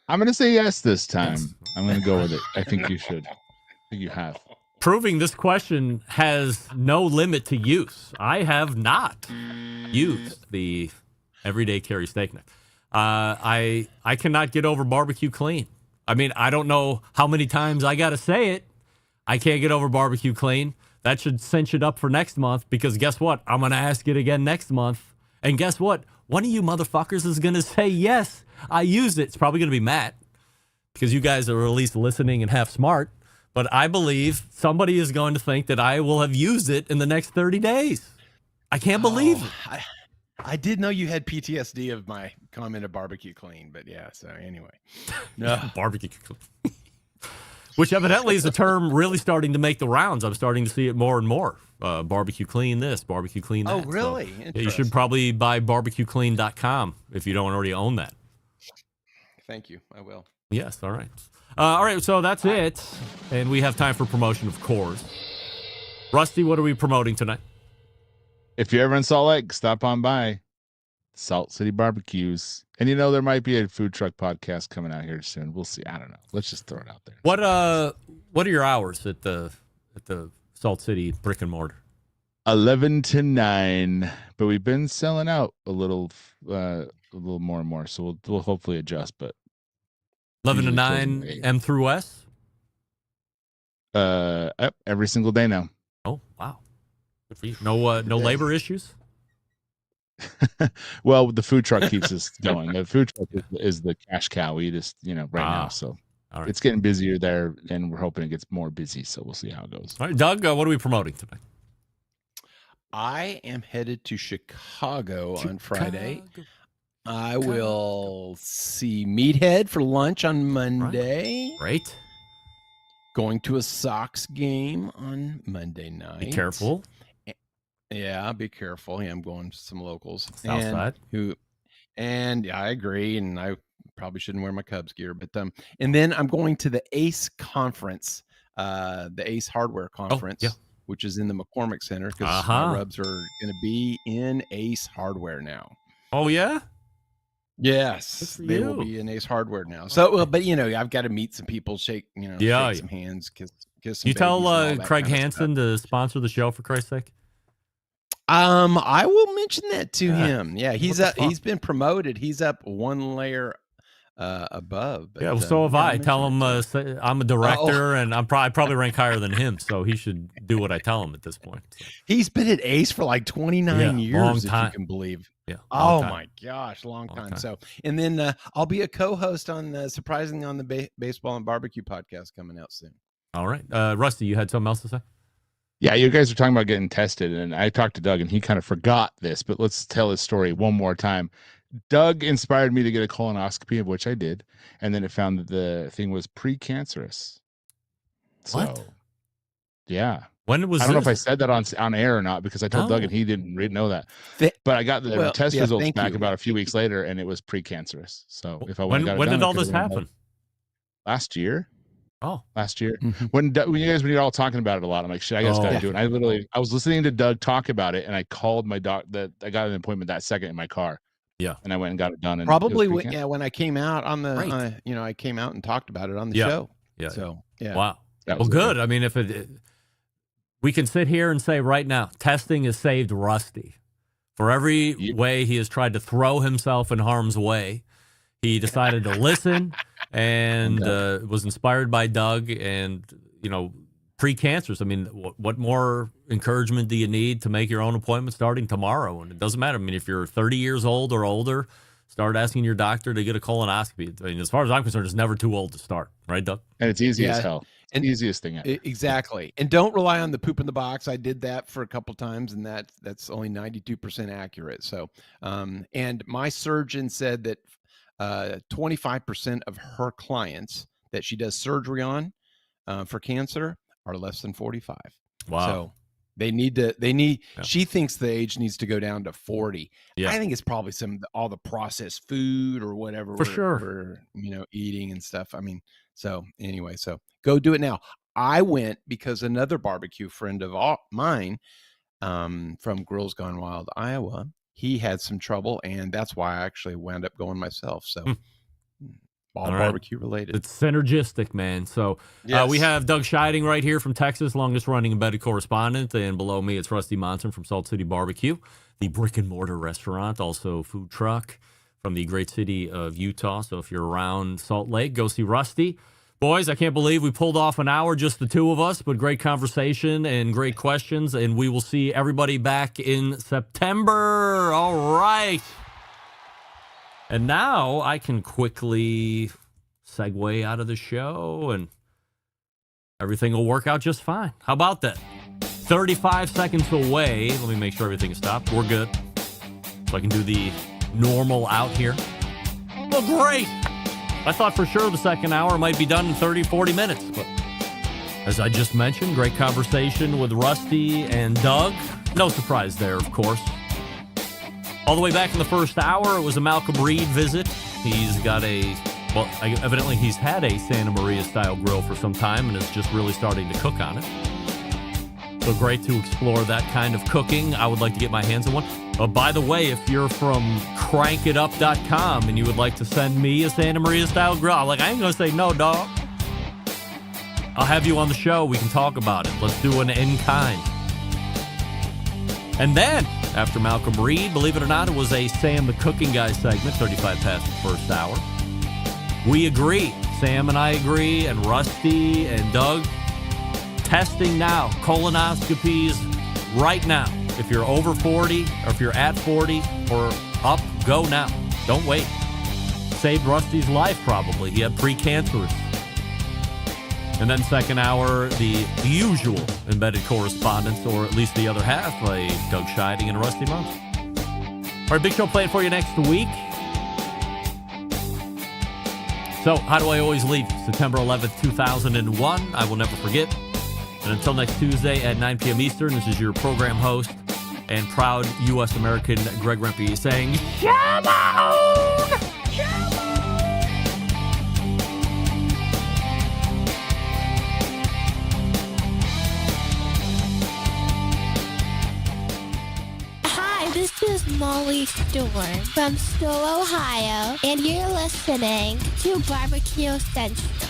I'm gonna say yes this time. Yes. I'm gonna go with it. I think you should. I think you have. Proving this question has no limit to use. I have not used the Everyday Carry steak knife. I cannot get over barbecue clean. I mean, I don't know how many times I got to say it. I can't get over barbecue clean. That should cinch it up for next month because guess what? I'm going to ask it again next month. And guess what? One of you motherfuckers is going to say, yes, I used it. It's probably going to be Matt because you guys are at least listening and half smart. but I believe somebody is going to think that I will have used it in the next 30 days. I can't believe it. I did know you had PTSD of my comment of barbecue clean, but yeah. So anyway, no barbecue clean. Which evidently is a term really starting to make the rounds. I'm starting to see it more and more. Barbecue clean this, barbecue clean that. Oh, really? So, yeah, you should probably buy barbecueclean.com if you don't already own that. Thank you. I will. Yes. All right. All right. So that's it. And we have time for promotion, of course. Rusty, what are we promoting tonight? If you're ever in Salt Lake, stop on by Salt City Barbecues. And there might be a food truck podcast coming out here soon. We'll see. I don't know. Let's just throw it out there. What are your hours at the Salt City brick and mortar? 11 to 9, but we've been selling out a little more and more, so we'll hopefully adjust. But 11 to 9 M through S. Every single day now. Oh wow, good for you. No labor issues. Well, the food truck keeps us going. The food truck is the cash cow. We just right now, so it's getting busier there, and we're hoping it gets more busy. So we'll see how it goes. All right, Doug, what are we promoting tonight? I am headed to Chicago on Friday. I will see Meathead for lunch on Monday. Right. Going to a Sox game on Monday night. Be careful. Yeah, be careful. Yeah, I'm going to some locals. Southside. And yeah, I agree. And I probably shouldn't wear my Cubs gear, but and then I'm going to the ACE conference, the ACE hardware conference, which is in the McCormick Center, because my rubs are going to be in ACE hardware now. Oh yeah. Yes, they will be in ACE hardware now. So, but I've got to meet some people, shake some hands, kiss some. You tell Craig Hansen to sponsor the show, for Christ's sake. I will mention that to him. Yeah, he's been promoted. He's up one layer above. But, so have I. Tell him I'm a director, and I probably rank higher than him, so he should do what I tell him at this point. So. He's been at ACE for like 29 years, long time. If you can believe. Yeah. Oh my gosh, long time. So, and then I'll be a co-host on Surprisingly on the Baseball and Barbecue podcast coming out soon. All right, Rusty, you had something else to say? Yeah, you guys are talking about getting tested, and I talked to Doug, and he kind of forgot this, but let's tell his story one more time. Doug inspired me to get a colonoscopy, of which I did, and then it found that the thing was precancerous. What? So, yeah. When was I don't know if I said that on air or not, because I told Doug and he didn't really know that. But I got the test results back about a few weeks later, and it was precancerous. So if I when did all this happen? Last year. Oh, last year. When you're all talking about it a lot, I'm like, shit, I just got to do it. I was listening to Doug talk about it, and I called my doc. I got an appointment that second in my car. Yeah, and I went and got it done. And probably when I came out on the, I came out and talked about it on the show. Yeah. So yeah. Wow. Well, good. I mean, if we can sit here and say right now, testing has saved Rusty. For every way he has tried to throw himself in harm's way, he decided to listen and was inspired by Doug and, pre-cancers. I mean, what more encouragement do you need to make your own appointment starting tomorrow? And it doesn't matter. I mean, if you're 30 years old or older, start asking your doctor to get a colonoscopy. I mean, as far as I'm concerned, it's never too old to start. Right, Doug? And it's easy as hell. And easiest thing ever. Exactly. And don't rely on the poop in the box. I did that for a couple times, and that's only 92% accurate. So, and my surgeon said that 25% of her clients that she does surgery on for cancer are less than 45. Wow. So she thinks the age needs to go down to 40. Yeah. I think it's probably all the processed food or whatever we're eating and stuff. I mean, so anyway, so go do it now. I went because another barbecue friend of mine from Grills Gone Wild, Iowa, he had some trouble, and that's why I actually wound up going myself. So all barbecue related. It's synergistic, man. So we have Doug Scheiding right here from Texas, longest running embedded correspondent. And below me, it's Rusty Monson from Salt City Barbecue, the brick and mortar restaurant, also food truck from the great city of Utah. So if you're around Salt Lake, go see Rusty. Boys, I can't believe we pulled off an hour, just the two of us, but great conversation and great questions. And we will see everybody back in September. All right. And now I can quickly segue out of the show and everything will work out just fine. How about that? 35 seconds away. Let me make sure everything is stopped. We're good. So I can do the normal out here. Well, great. I thought for sure the second hour might be done in 30, 40 minutes. But as I just mentioned, great conversation with Rusty and Doug. No surprise there, of course. All the way back in the first hour, it was a Malcom Reed visit. He's got evidently he's had a Santa Maria-style grill for some time and is just really starting to cook on it. So great to explore that kind of cooking. I would like to get my hands on one. By the way, if you're from crankitup.com and you would like to send me a Santa Maria-style grill, I ain't going to say no, dog. I'll have you on the show. We can talk about it. Let's do an in-kind. And then, after Malcom Reed, believe it or not, it was a Sam the Cooking Guy segment, 35 past the first hour. We agree. Sam and I agree, and Rusty and Doug. Testing now. Colonoscopies right now. If you're over 40, or if you're at 40, or up, go now. Don't wait. Saved Rusty's life, probably. He had precancerous. And then second hour, the usual embedded correspondence, or at least the other half, by Doug Scheiding and Rusty Monk. All right, big show planned for you next week. So, how do I always leave? September 11th, 2001. I will never forget. And until next Tuesday at 9 p.m. Eastern, this is your program host and proud U.S. American Greg Rempe saying, Shalom! Hi, this is Molly Storm from Stowe, Ohio, and you're listening to BBQ Central.